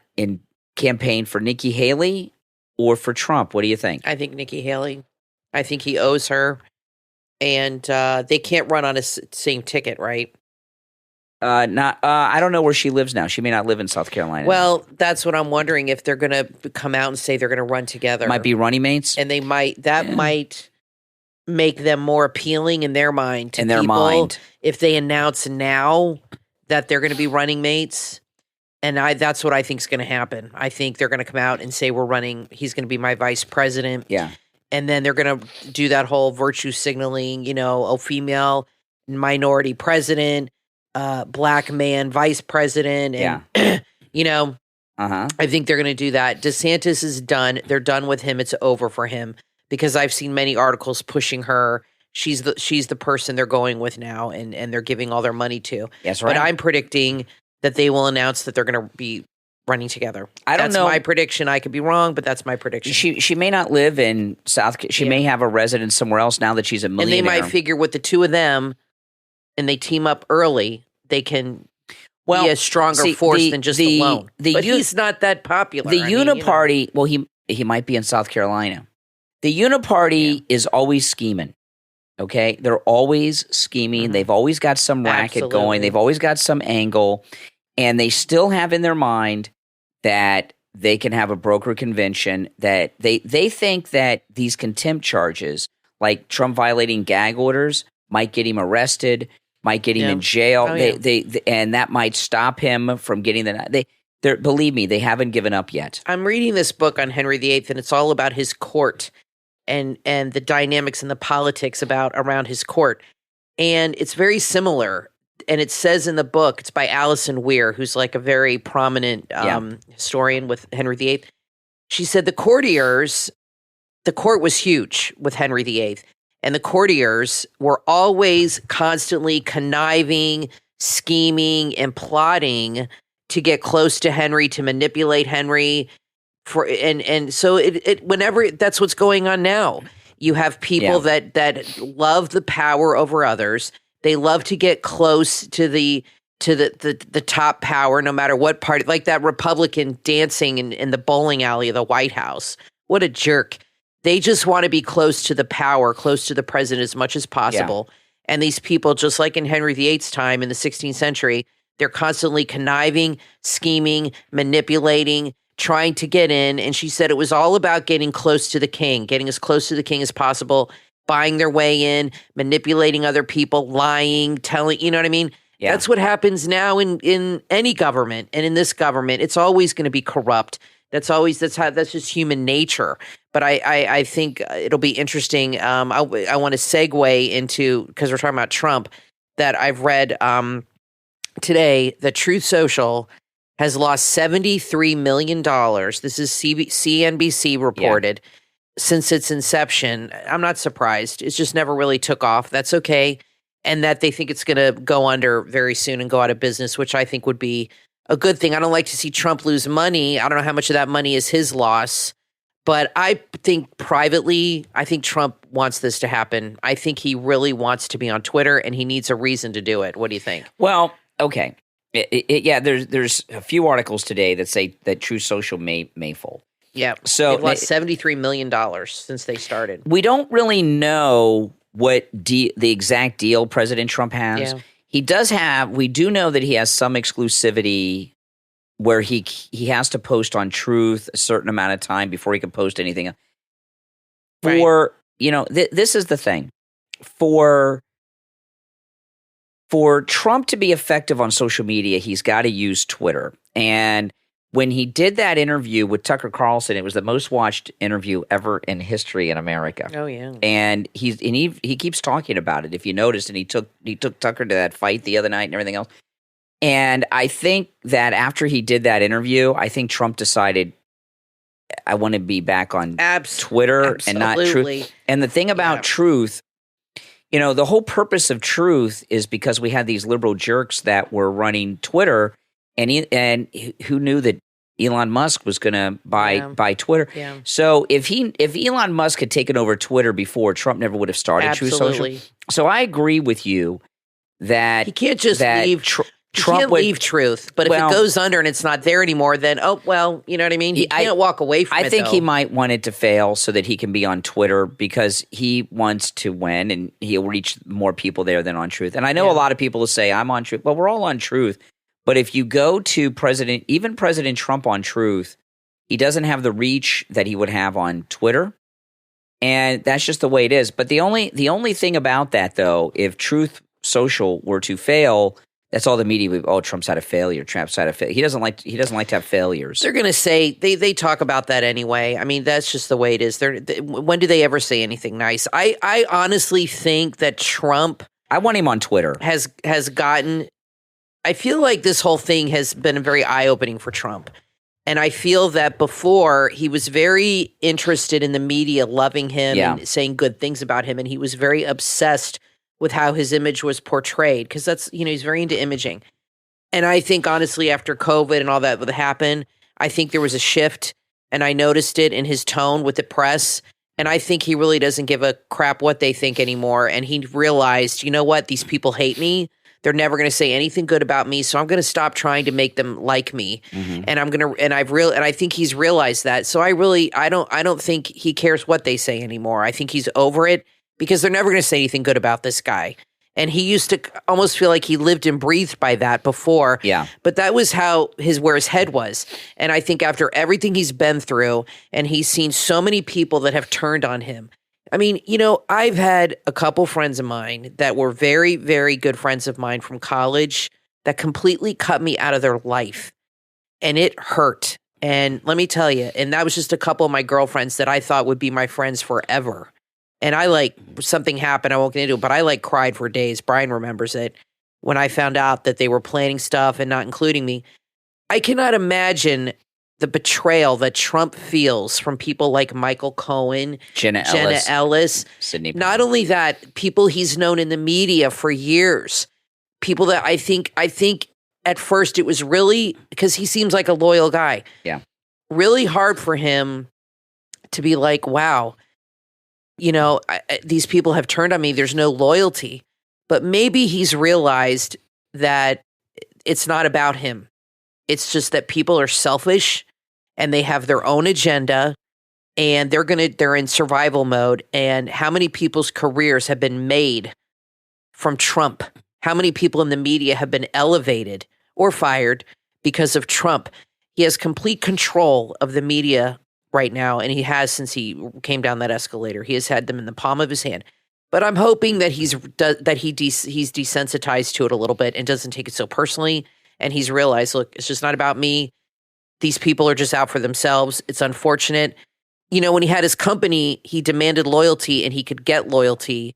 [SPEAKER 1] campaign for Nikki Haley or for Trump? What do you think?
[SPEAKER 4] I think Nikki Haley. I think he owes her. And they can't run on a same ticket, right?
[SPEAKER 1] I don't know where she lives now. She may not live in South Carolina.
[SPEAKER 4] Well, that's what I'm wondering, if they're going to come out and say they're going to run together.
[SPEAKER 1] Might be running mates.
[SPEAKER 4] And might make them more appealing in their mind to people if they announce now that they're going to be running mates. And that's what I think is going to happen. I think they're going to come out and say we're running. He's going to be my vice president.
[SPEAKER 1] Yeah.
[SPEAKER 4] And then they're going to do that whole virtue signaling, female minority president, black man vice president. And, I think they're going to do that. DeSantis is done. They're done with him. It's over for him because I've seen many articles pushing her. She's the person they're going with now, and they're giving all their money to.
[SPEAKER 1] That's right.
[SPEAKER 4] But I'm predicting that they will announce that they're going to be running together.
[SPEAKER 1] I don't know.
[SPEAKER 4] That's my prediction. I could be wrong, but that's my prediction.
[SPEAKER 1] She may not live in she may have a residence somewhere else now that she's a millionaire.
[SPEAKER 4] And they might figure with the two of them, and they team up early, they can be a stronger force than just alone. But he's not that popular.
[SPEAKER 1] The Uniparty, well, he might be in South Carolina. The Uniparty is always scheming. Okay, they're always scheming. Mm-hmm. They've always got some racket going. They've always got some angle, and they still have in their mind that they can have a broker convention. That they think that these contempt charges, like Trump violating gag orders, might get him arrested, might get him in jail. And that might stop him from getting the. Believe me, they haven't given up yet.
[SPEAKER 4] I'm reading this book on Henry VIII, and it's all about his court. And the dynamics and the politics around his court. And it's very similar. And it says in the book, it's by Alison Weir, who's like a very prominent historian with Henry VIII. She said the court was huge with Henry VIII. And the courtiers were always constantly conniving, scheming, and plotting to get close to Henry, to manipulate Henry. So whenever that's what's going on now, you have people that love the power over others. They love to get close to the top power, no matter what party. Like that Republican dancing in the bowling alley of the White House. What a jerk! They just want to be close to the power, close to the president as much as possible. Yeah. And these people, just like in Henry VIII's time in the 16th century, they're constantly conniving, scheming, manipulating, trying to get in. And she said it was all about getting close to the king, getting as close to the king as possible, buying their way in, manipulating other people, lying, telling, you know what I mean? Yeah. That's what happens now in any government. And in this government, it's always going to be corrupt. That's just human nature. But I think it'll be interesting. I want to segue into, because we're talking about Trump, that I've read today that Truth Social has lost $73 million. This is CNBC reported since its inception. I'm not surprised. It's just never really took off. That's okay. And that they think it's going to go under very soon and go out of business, which I think would be a good thing. I don't like to see Trump lose money. I don't know how much of that money is his loss. But I think privately, I think Trump wants this to happen. I think he really wants to be on Twitter, and he needs a reason to do it. What do you think?
[SPEAKER 1] Well, okay. There's a few articles today that say that Truth Social may fold.
[SPEAKER 4] Yeah. So they've lost $73 million since they started.
[SPEAKER 1] We don't really know what the exact deal President Trump has. Yeah. We do know that he has some exclusivity where he has to post on Truth a certain amount of time before he can post anything else. This is the thing. For Trump to be effective on social media, he's got to use Twitter. And when he did that interview with Tucker Carlson, it was the most watched interview ever in history in America.
[SPEAKER 4] Oh yeah.
[SPEAKER 1] And he keeps talking about it, if you noticed, and he took Tucker to that fight the other night and everything else. And I think that after he did that interview, I think Trump decided, I want to be back on Twitter and not Truth. And the thing about Truth, the whole purpose of Truth is because we had these liberal jerks that were running Twitter, and who knew that Elon Musk was going to buy Twitter. Yeah. So if Elon Musk had taken over Twitter before, Trump never would have started Truth Social. So I agree with you that
[SPEAKER 4] he can't just leave. Trump can't leave Truth, but if it goes under and it's not there anymore, then you know what I mean. He can't walk away from it.
[SPEAKER 1] I think he might want it to fail so that he can be on Twitter, because he wants to win and he'll reach more people there than on Truth. And I know a lot of people will say I'm on Truth. Well, we're all on Truth. But if you go to even President Trump on Truth, he doesn't have the reach that he would have on Twitter. And that's just the way it is. But the only thing about that, though, if Truth Social were to fail, that's all the media would. Oh, Trump's had a failure. Trump's had a failure. He doesn't like to have failures.
[SPEAKER 4] They're going to say they talk about that anyway. I mean, that's just the way it is. When do they ever say anything nice? I honestly think that Trump.
[SPEAKER 1] I want him on Twitter.
[SPEAKER 4] Has gotten. I feel like this whole thing has been very eye-opening for Trump. And I feel that before, he was very interested in the media loving him and saying good things about him. And he was very obsessed with how his image was portrayed, because that's, he's very into imaging. And I think, honestly, after COVID and all that would happen, I think there was a shift, and I noticed it in his tone with the press. And I think he really doesn't give a crap what they think anymore. And he realized, you know what? These people hate me. They're never going to say anything good about me. So I'm going to stop trying to make them like me. And I think he's realized that. So I don't think he cares what they say anymore. I think he's over it because they're never going to say anything good about this guy. And he used to almost feel like he lived and breathed by that before.
[SPEAKER 1] Yeah.
[SPEAKER 4] But that was where his head was. And I think after everything he's been through, and he's seen so many people that have turned on him. I mean, I've had a couple friends of mine that were very, very good friends of mine from college that completely cut me out of their life. And it hurt. And let me tell you, and that was just a couple of my girlfriends that I thought would be my friends forever. And something happened, I won't get into it, but I cried for days. Brian remembers it when I found out that they were planning stuff and not including me. I cannot imagine the betrayal that Trump feels from people like Michael Cohen,
[SPEAKER 1] Jenna
[SPEAKER 4] Ellis.
[SPEAKER 1] Sidney.
[SPEAKER 4] Not only that, people he's known in the media for years. People that I think at first it was really, because he seems like a loyal guy.
[SPEAKER 1] Yeah.
[SPEAKER 4] Really hard for him to be like, wow, these people have turned on me. There's no loyalty. But maybe he's realized that it's not about him. It's just that people are selfish and they have their own agenda and they're in survival mode. And how many people's careers have been made from Trump? How many people in the media have been elevated or fired because of Trump? He has complete control of the media right now, and he has since he came down that escalator. He has had them in the palm of his hand. But I'm hoping that he's desensitized to it a little bit and doesn't take it so personally. And he's realized, look, it's just not about me. These people are just out for themselves. It's unfortunate. When he had his company, he demanded loyalty and he could get loyalty.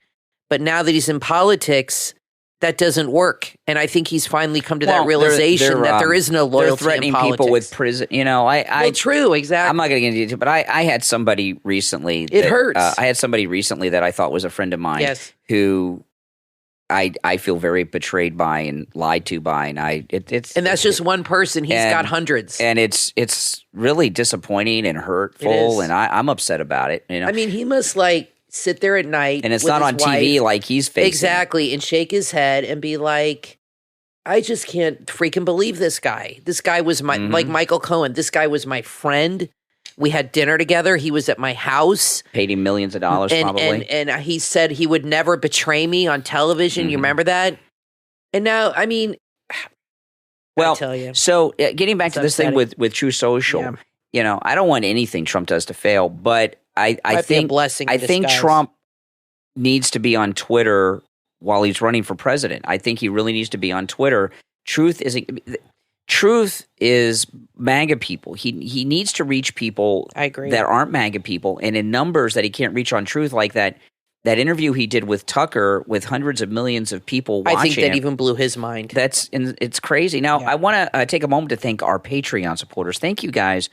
[SPEAKER 4] But now that he's in politics, that doesn't work. And I think he's finally come to that realization that there is no loyalty in
[SPEAKER 1] threatening
[SPEAKER 4] politics.
[SPEAKER 1] people with prison.
[SPEAKER 4] True, exactly.
[SPEAKER 1] I'm not going to get into it, but I had somebody recently.
[SPEAKER 4] It hurts.
[SPEAKER 1] I had somebody recently that I thought was a friend of mine.
[SPEAKER 4] Yes.
[SPEAKER 1] Who I feel very betrayed by and lied to by, and
[SPEAKER 4] that's just one person. He's got hundreds,
[SPEAKER 1] and it's really disappointing and hurtful, and I'm upset about it.
[SPEAKER 4] I mean, he must sit there at night,
[SPEAKER 1] and it's not on TV like he's facing
[SPEAKER 4] exactly, and shake his head and be like, "I just can't freaking believe this guy. This guy was like Michael Cohen. This guy was my friend. We had dinner together. He was at my house.
[SPEAKER 1] Paid him millions of dollars, probably.
[SPEAKER 4] And he said he would never betray me on television. You remember that? And now, I mean,
[SPEAKER 1] well,
[SPEAKER 4] I tell you.
[SPEAKER 1] So getting back to this thing with True Social, I don't want anything Trump does to fail, but I think Trump needs to be on Twitter while he's running for president. I think he really needs to be on Twitter. Truth is MAGA people. He needs to reach people that aren't MAGA people, and in numbers that he can't reach on Truth, like that interview he did with Tucker with hundreds of millions of people watching.
[SPEAKER 4] I think that even blew his mind.
[SPEAKER 1] It's crazy. Now, I want to take a moment to thank our Patreon supporters. Thank you guys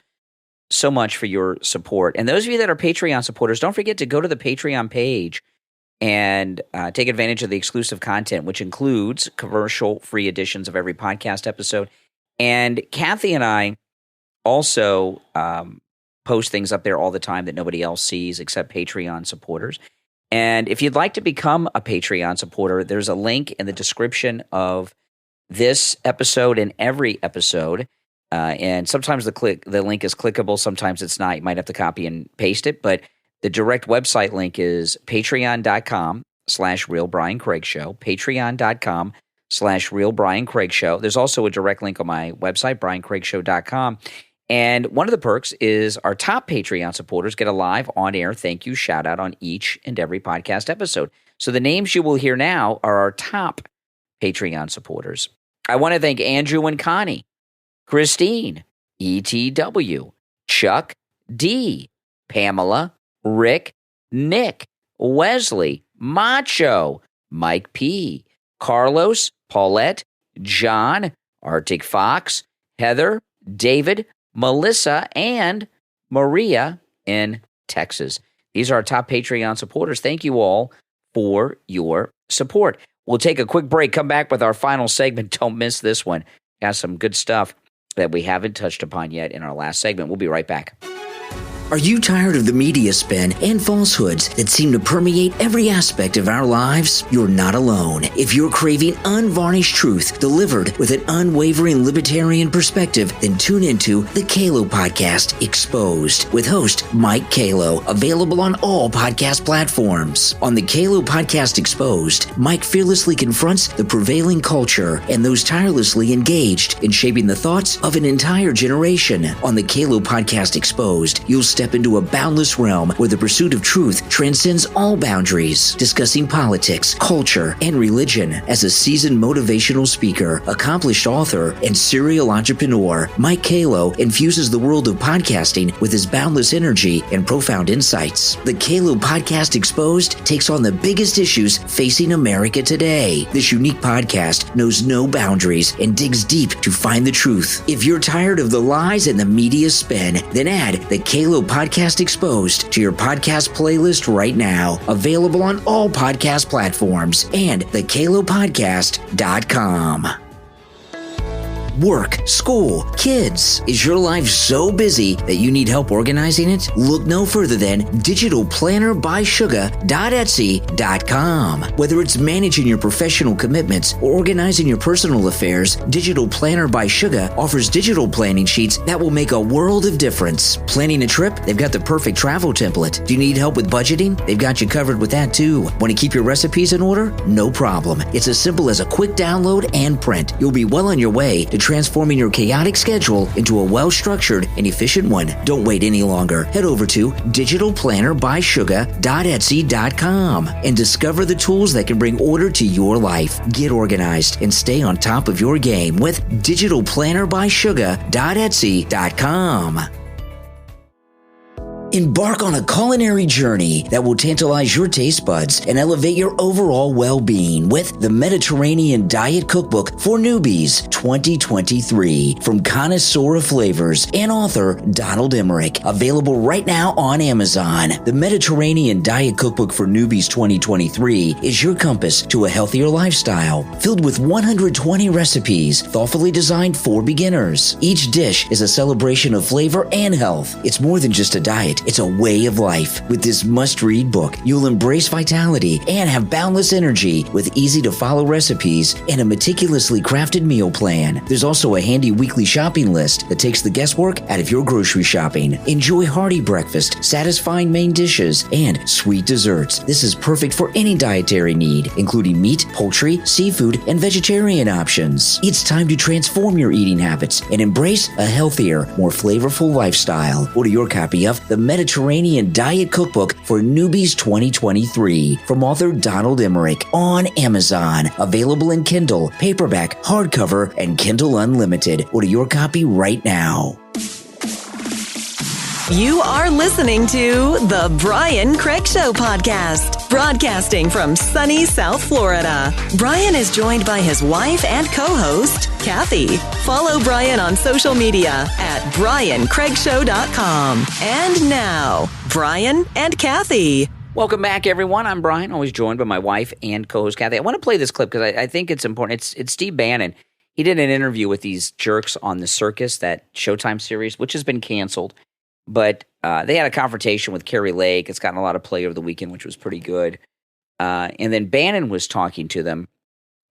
[SPEAKER 1] so much for your support. And those of you that are Patreon supporters, don't forget to go to the Patreon page and take advantage of the exclusive content, which includes commercial-free editions of every podcast episode. And Kathy and I also post things up there all the time that nobody else sees except Patreon supporters. And if you'd like to become a Patreon supporter, there's a link in the description of this episode and every episode. And sometimes the link is clickable, sometimes it's not. You might have to copy and paste it. But the direct website link is patreon.com/Real Brian Craig Show, patreon.com/Real Brian Craig Show. There's also a direct link on my website, briancraigshow.com. And one of the perks is our top Patreon supporters get a live on-air thank you shout-out on each and every podcast episode. So the names you will hear now are our top Patreon supporters. I want to thank Andrew and Connie, Christine, ETW, Chuck D, Pamela, Rick, Nick, Wesley, Macho, Mike P, Carlos, Paulette, John, ActicFox, Heather, David, Melissa, and Maria in Texas. These are our top Patreon supporters. Thank you all for your support. We'll take a quick break, come back with our final segment. Don't miss this one. has some good stuff that we haven't touched upon yet in our last segment. We'll be right back.
[SPEAKER 6] Are you tired of the media spin and falsehoods that seem to permeate every aspect of our lives? You're not alone. If you're craving unvarnished truth delivered with an unwavering libertarian perspective, then tune into the Kalo Podcast Exposed with host Mike Kalo, available on all podcast platforms. On the Kalo Podcast Exposed, Mike fearlessly confronts the prevailing culture and those tirelessly engaged in shaping the thoughts of an entire generation. On the Kalo Podcast Exposed, you'll step into a boundless realm where the pursuit of truth transcends all boundaries, discussing politics, culture, and religion. As a seasoned motivational speaker, accomplished author, and serial entrepreneur, Mike Kalo infuses the world of podcasting with his boundless energy and profound insights. The Kalo Podcast Exposed takes on the biggest issues facing America today. This unique podcast knows no boundaries and digs deep to find the truth. If you're tired of the lies and the media spin, then add the Kalo Podcast Exposed to your podcast playlist right now. Available on all podcast platforms and thekalopodcast.com. Work, school, kids. Is your life so busy that you need help organizing it? Look no further than digitalplannerbysugar.etsy.com. Whether it's managing your professional commitments or organizing your personal affairs, Digital Planner by Sugar offers digital planning sheets that will make a world of difference. Planning a trip? They've got the perfect travel template. Do you need help with budgeting? They've got you covered with that too. Want to keep your recipes in order? No problem. It's as simple as a quick download and print. You'll be well on your way to transforming your chaotic schedule into a well-structured and efficient one. Don't wait any longer. Head over to digitalplannerbysugar.etsy.com and discover the tools that can bring order to your life. Get organized and stay on top of your game with digitalplannerbysugar.etsy.com. Embark on a culinary journey that will tantalize your taste buds and elevate your overall well-being with the Mediterranean Diet Cookbook for Newbies 2023 from Connoisseur of Flavors and author Donald Emmerich. Available right now on Amazon. The Mediterranean Diet Cookbook for Newbies 2023 is your compass to a healthier lifestyle, filled with 120 recipes thoughtfully designed for beginners. Each dish is a celebration of flavor and health. It's more than just a diet. It's a way of life. With this must-read book, you'll embrace vitality and have boundless energy with easy-to-follow recipes and a meticulously crafted meal plan. There's also a handy weekly shopping list that takes the guesswork out of your grocery shopping. Enjoy hearty breakfast, satisfying main dishes, and sweet desserts. This is perfect for any dietary need, including meat, poultry, seafood, and vegetarian options. It's time to transform your eating habits and embrace a healthier, more flavorful lifestyle. Order your copy of the Mediterranean Diet Cookbook for Newbies 2023 from author Donald Emmerich on Amazon. Available in Kindle, paperback, hardcover, and Kindle Unlimited. Order your copy right now.
[SPEAKER 7] You are listening to The Brian Craig Show podcast, broadcasting from sunny South Florida. Brian is joined by his wife and co-host, Kathy. Follow Brian on social media at briancraigshow.com. And now, Brian and Kathy.
[SPEAKER 1] Welcome back, everyone. I'm Brian, always joined by my wife and co-host, Kathy. I want to play this clip because I think it's important. It's Steve Bannon. He did an interview with these jerks on The Circus, that Showtime series, which has been canceled. But they had a confrontation with Carrie Lake. It's gotten a lot of play over the weekend, which was pretty good. And then Bannon was talking to them,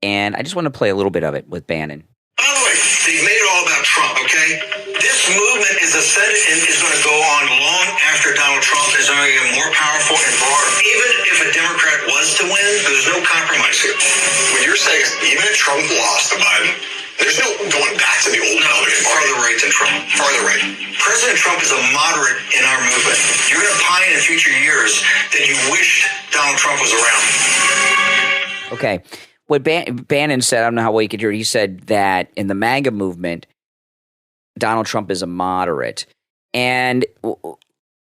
[SPEAKER 1] and I just want to play a little bit of it with Bannon.
[SPEAKER 5] By the way, they've made it all about Trump, okay? This movement is ascended and is going to go on long after Donald Trump is going to get more powerful and broader. Even if a Democrat was to win, there's no compromise here.
[SPEAKER 2] When you're saying even if Trump lost to Biden, there's no going back to the old Republican Party.
[SPEAKER 5] Farther right than Trump.
[SPEAKER 2] Farther right.
[SPEAKER 5] President Trump is a moderate in our movement. You're going to pine in future years that you wished Donald Trump was around.
[SPEAKER 1] Okay. What Bannon said, I don't know how well you could hear it, he said that in the MAGA movement, Donald Trump is a moderate. And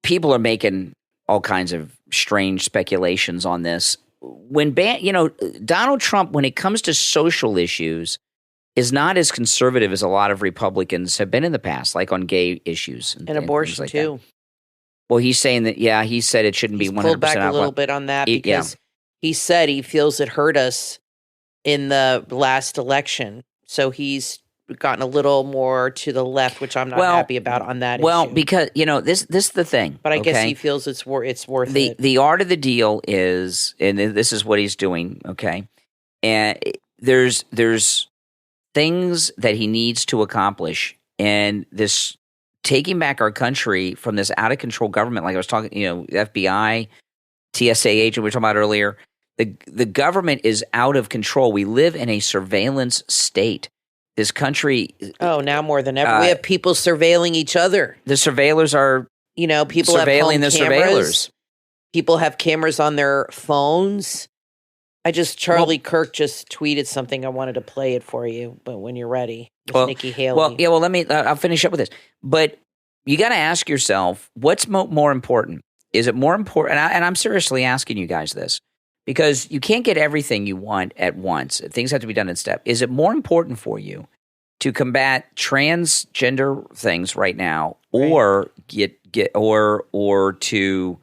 [SPEAKER 1] people are making all kinds of strange speculations on this. When Donald Trump, when it comes to social issues, is not as conservative as a lot of Republicans have been in the past, like on gay issues.
[SPEAKER 4] And abortion,
[SPEAKER 1] like
[SPEAKER 4] too.
[SPEAKER 1] That. Well, he's saying that, he said it shouldn't be 100%
[SPEAKER 4] pulled back a little bit on that because he said he feels it hurt us in the last election. So he's gotten a little more to the left, which I'm not happy about on that issue.
[SPEAKER 1] Because, this is the thing.
[SPEAKER 4] But I guess he feels it's worth it.
[SPEAKER 1] The art of the deal is, and this is what he's doing, okay? And there's things that he needs to accomplish, and this taking back our country from this out-of-control government, like I was talking, FBI, TSA agent we were talking about earlier, the government is out of control. We live in a surveillance state. This country...
[SPEAKER 4] Oh, now more than ever. We have people surveilling each other.
[SPEAKER 1] The surveillors are
[SPEAKER 4] people
[SPEAKER 1] surveilling
[SPEAKER 4] have
[SPEAKER 1] the
[SPEAKER 4] cameras.
[SPEAKER 1] surveillors.
[SPEAKER 4] People have cameras on their phones. Charlie Kirk just tweeted something. I wanted to play it for you, but when you're ready, with Nikki Haley.
[SPEAKER 1] I'll finish up with this. But you got to ask yourself, what's more important? Is it more important? And I'm seriously asking you guys this, because you can't get everything you want at once. Things have to be done in step. Is it more important for you to combat transgender things right now, or or to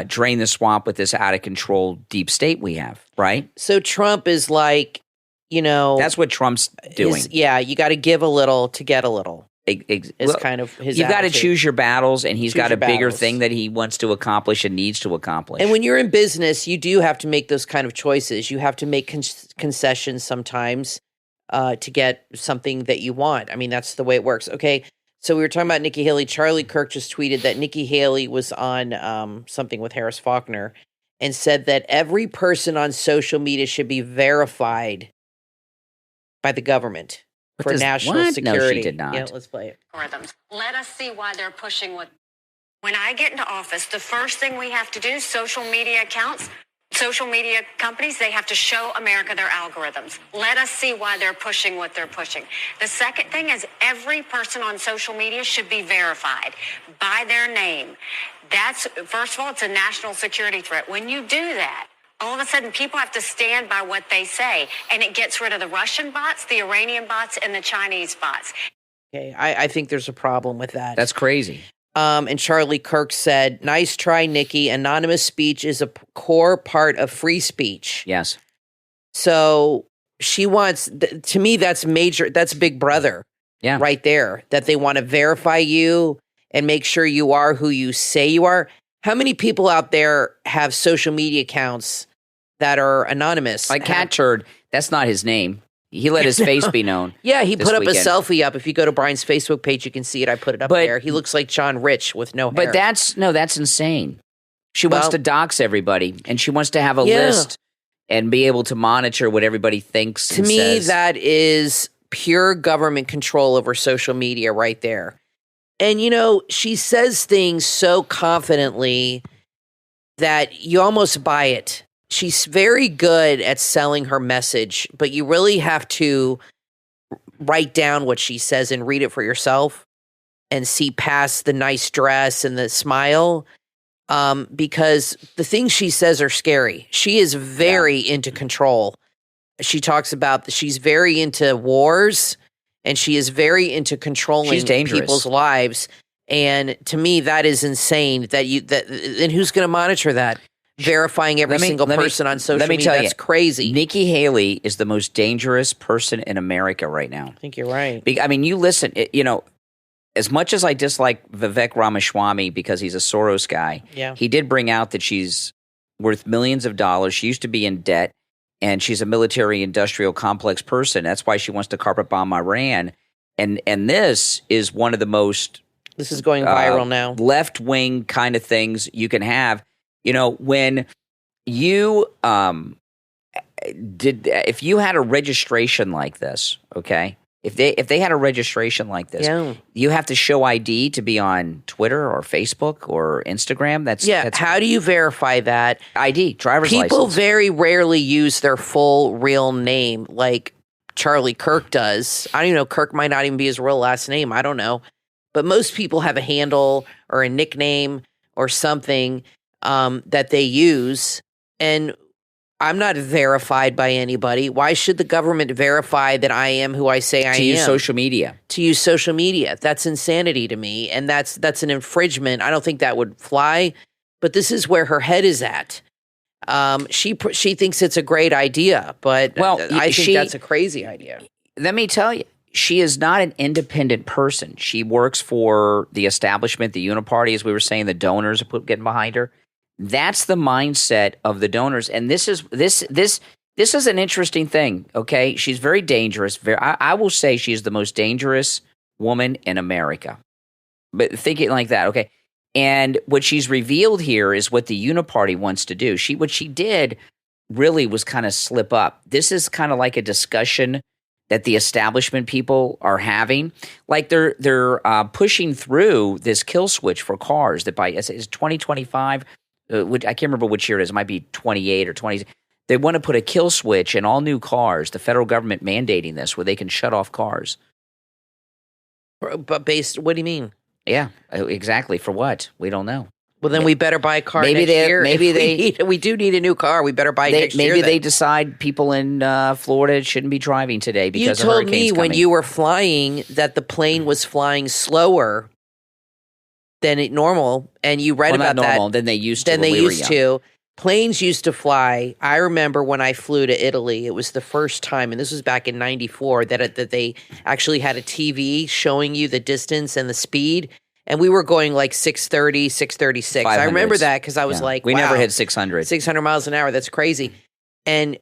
[SPEAKER 1] drain the swamp with this out of control deep state we have, right?
[SPEAKER 4] So Trump is like,
[SPEAKER 1] that's what Trump's doing.
[SPEAKER 4] You got to give a little to get a little. Is kind of his
[SPEAKER 1] You've got to
[SPEAKER 4] attitude.
[SPEAKER 1] choose your battles, and he's got a bigger
[SPEAKER 4] battles.
[SPEAKER 1] thing that he wants to accomplish and needs to accomplish.
[SPEAKER 4] And when you're in business, you do have to make those kind of choices. You have to make concessions sometimes to get something that you want. I mean, that's the way it works. Okay, so we were talking about Nikki Haley. Charlie Kirk just tweeted that Nikki Haley was on something with Harris Faulkner and said that every person on social media should be verified by the government. For national security.
[SPEAKER 1] No, she did not.
[SPEAKER 4] Yeah, let's play it.
[SPEAKER 8] Let us see why they're pushing what. When I get into office, the first thing we have to do, social media accounts, social media companies, they have to show America their algorithms. Let us see why they're pushing what they're pushing. The second thing is every person on social media should be verified by their name. That's, first of all, it's a national security threat. When you do that, all of a sudden, people have to stand by what they say, and it gets rid of the Russian bots, the Iranian bots, and the Chinese bots.
[SPEAKER 4] Okay, I think there's a problem with that.
[SPEAKER 1] That's crazy.
[SPEAKER 4] And Charlie Kirk said, "Nice try, Nikki. Anonymous speech is a core part of free speech."
[SPEAKER 1] Yes.
[SPEAKER 4] So she wants, to me, that's major. That's Big Brother.
[SPEAKER 1] Yeah.
[SPEAKER 4] Right there. That they want to verify you and make sure you are who you say you are. How many people out there have social media accounts that are anonymous?
[SPEAKER 1] Like Cat Turd, that's not his name. He let his face be known.
[SPEAKER 4] Yeah, he put up
[SPEAKER 1] weekend.
[SPEAKER 4] a selfie up. If you go to Brian's Facebook page, you can see it. I put it up there. He looks like John Rich with no hair.
[SPEAKER 1] But that's insane. She wants to dox everybody, and she wants to have a list and be able to monitor what everybody thinks.
[SPEAKER 4] To me,
[SPEAKER 1] says.
[SPEAKER 4] That is pure government control over social media right there. And, she says things so confidently that you almost buy it. She's very good at selling her message, but you really have to write down what she says and read it for yourself and see past the nice dress and the smile, because the things she says are scary. She is very into control. She talks about she's very into wars. And she is very into controlling people's lives. And to me, that is insane. And who's going to monitor that? Verifying every single person on social media. That's crazy.
[SPEAKER 1] Nikki Haley is the most dangerous person in America right now.
[SPEAKER 4] I think you're right.
[SPEAKER 1] I mean, you listen, as much as I dislike Vivek Ramaswamy because he's a Soros guy, he did bring out that she's worth millions of dollars. She used to be in debt. And she's a military-industrial complex person. That's why she wants to carpet bomb Iran. And this is one of the most...
[SPEAKER 4] This is going viral now.
[SPEAKER 1] Left-wing kind of things you can have. When you... if you had a registration like this, okay? If they had a registration like this, you have to show ID to be on Twitter or Facebook or Instagram. That's
[SPEAKER 4] how do you verify that?
[SPEAKER 1] ID, driver's license.
[SPEAKER 4] People very rarely use their full real name like Charlie Kirk does. I don't even know. Kirk might not even be his real last name. I don't know. But most people have a handle or a nickname or something that they use. And I'm not verified by anybody. Why should the government verify that I am who I say I am?
[SPEAKER 1] To use social media.
[SPEAKER 4] To use social media. That's insanity to me. And that's an infringement. I don't think that would fly. But this is where her head is at. She thinks it's a great idea, but I think that's a crazy idea.
[SPEAKER 1] Let me tell you, she is not an independent person. She works for the establishment, the Uniparty, as we were saying, the donors are getting behind her. That's the mindset of the donors. And this is an interesting thing, okay? She's very dangerous. I will say she is the most dangerous woman in America. But thinking like that, okay? And what she's revealed here is what the Uniparty wants to do. What she did really was kind of slip up. This is kind of like a discussion that the establishment people are having. Like they're pushing through this kill switch for cars that by 2025, I can't remember which year it is. It might be 28 or 20. They want to put a kill switch in all new cars, the federal government mandating this, where they can shut off cars.
[SPEAKER 4] But what do you mean?
[SPEAKER 1] Yeah, exactly. For what? We don't know.
[SPEAKER 4] Well, then we better buy a car next year. We do need a new car. We better buy it next year.
[SPEAKER 1] Maybe they decide people in Florida shouldn't be driving today because of hurricanes coming.
[SPEAKER 4] You told me when you were flying that the plane was flying slower than normal, and you read about
[SPEAKER 1] not normal,
[SPEAKER 4] that.
[SPEAKER 1] Than they used to.
[SPEAKER 4] Planes used to fly. I remember when I flew to Italy, it was the first time, and this was back in '94, that they actually had a TV showing you the distance and the speed. And we were going like 630, 636. 500s. I remember that because I was like,
[SPEAKER 1] we
[SPEAKER 4] wow,
[SPEAKER 1] never hit 600.
[SPEAKER 4] 600 miles an hour. That's crazy. And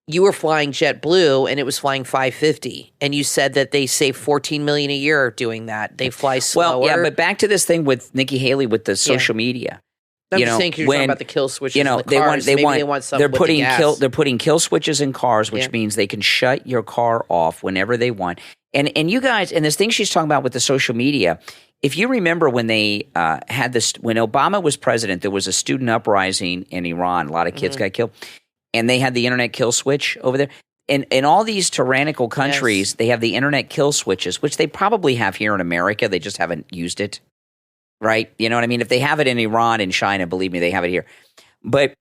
[SPEAKER 4] you were flying JetBlue and it was flying 550. And you said that they save $14 million a year doing that. They fly slower.
[SPEAKER 1] Well, yeah, but back to this thing with Nikki Haley with the social media.
[SPEAKER 4] I'm just saying, you're talking about the kill switches in the cars. They want something with the gas.
[SPEAKER 1] They're putting kill switches in cars, which means they can shut your car off whenever they want. And you guys, and this thing she's talking about with the social media, if you remember when they had this, when Obama was president, there was a student uprising in Iran. A lot of kids got killed. And they had the internet kill switch over there. In all these tyrannical countries, they have the internet kill switches, which they probably have here in America. They just haven't used it. Right? You know what I mean? If they have it in Iran and China, believe me, they have it here. But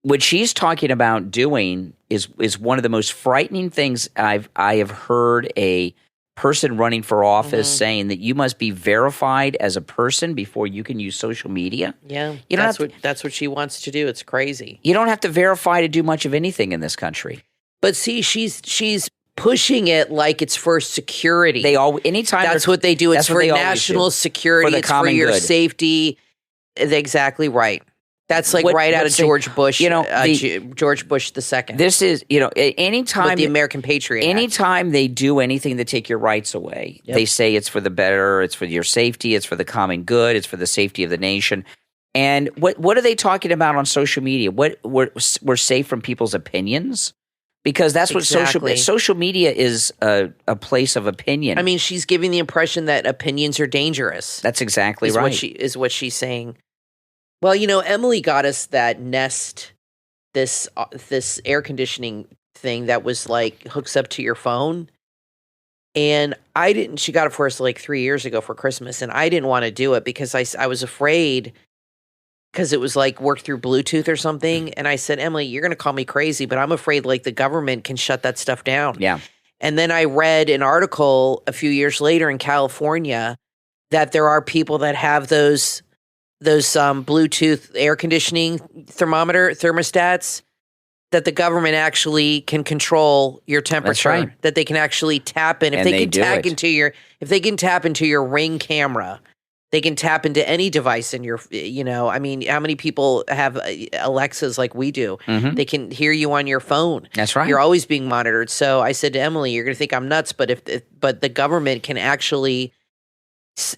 [SPEAKER 1] what she's talking about doing is one of the most frightening things I have heard a person running for office saying, that you must be verified as a person before you can use social media.
[SPEAKER 4] Yeah, that's what she wants to do. It's crazy.
[SPEAKER 1] You don't have to verify to do much of anything in this country.
[SPEAKER 4] But see, she's pushing it like it's for security.
[SPEAKER 1] Anytime
[SPEAKER 4] that's what they do. It's for national security. It's for your safety. Exactly right. That's like out of George Bush. George Bush II.
[SPEAKER 1] This is anytime
[SPEAKER 4] with the American Patriot Act.
[SPEAKER 1] Anytime they do anything to take your rights away, they say it's for the better. It's for your safety. It's for the common good. It's for the safety of the nation. And what are they talking about on social media? We're safe from people's opinions. Because that's what social media is, a place of opinion.
[SPEAKER 4] I mean, she's giving the impression that opinions are dangerous.
[SPEAKER 1] That's exactly right.
[SPEAKER 4] What she's saying. Well, Emily got us that Nest, this air conditioning thing that was like hooks up to your phone. And she got it for us like 3 years ago for Christmas. And I didn't want to do it because I was afraid, because it was like worked through Bluetooth or something. And I said, Emily, you're going to call me crazy, but I'm afraid like the government can shut that stuff down.
[SPEAKER 1] Yeah.
[SPEAKER 4] And then I read an article a few years later in California that there are people that have those Bluetooth air conditioning thermostats that the government actually can control your temperature.
[SPEAKER 1] That's right.
[SPEAKER 4] That they can actually tap in. If they can tap into your Ring camera, they can tap into any device in your, I mean, how many people have Alexas like we do?
[SPEAKER 1] Mm-hmm.
[SPEAKER 4] They can hear you on your phone.
[SPEAKER 1] That's right.
[SPEAKER 4] You're always being monitored. So I said to Emily, you're going to think I'm nuts, but but the government can actually,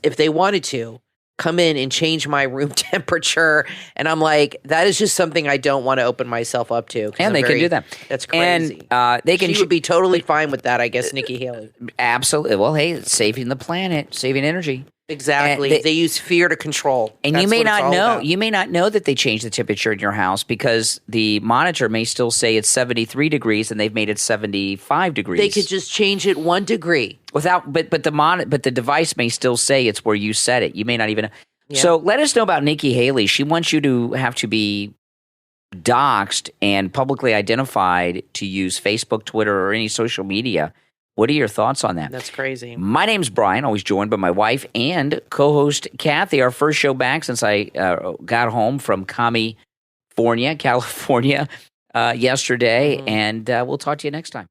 [SPEAKER 4] if they wanted to, come in and change my room temperature. And I'm like, that is just something I don't want to open myself up to.
[SPEAKER 1] And they can do that.
[SPEAKER 4] That's crazy.
[SPEAKER 1] And
[SPEAKER 4] she would be totally fine with that, I guess, Nikki Haley.
[SPEAKER 1] Absolutely. Well, hey, it's saving the planet, saving energy.
[SPEAKER 4] Exactly. They use fear to control.
[SPEAKER 1] And you may not know. You may not know that they changed the temperature in your house because the monitor may still say it's 73 degrees and they've made it 75 degrees.
[SPEAKER 4] They could just change it 1 degree
[SPEAKER 1] but the device may still say it's where you set it. You may not even know. Yeah. So let us know about Nikki Haley. She wants you to have to be doxxed and publicly identified to use Facebook, Twitter, or any social media. What are your thoughts on that?
[SPEAKER 4] That's crazy.
[SPEAKER 1] My name's Brian, always joined by my wife and co-host Kathy. Our first show back since I got home from California yesterday, and we'll talk to you next time.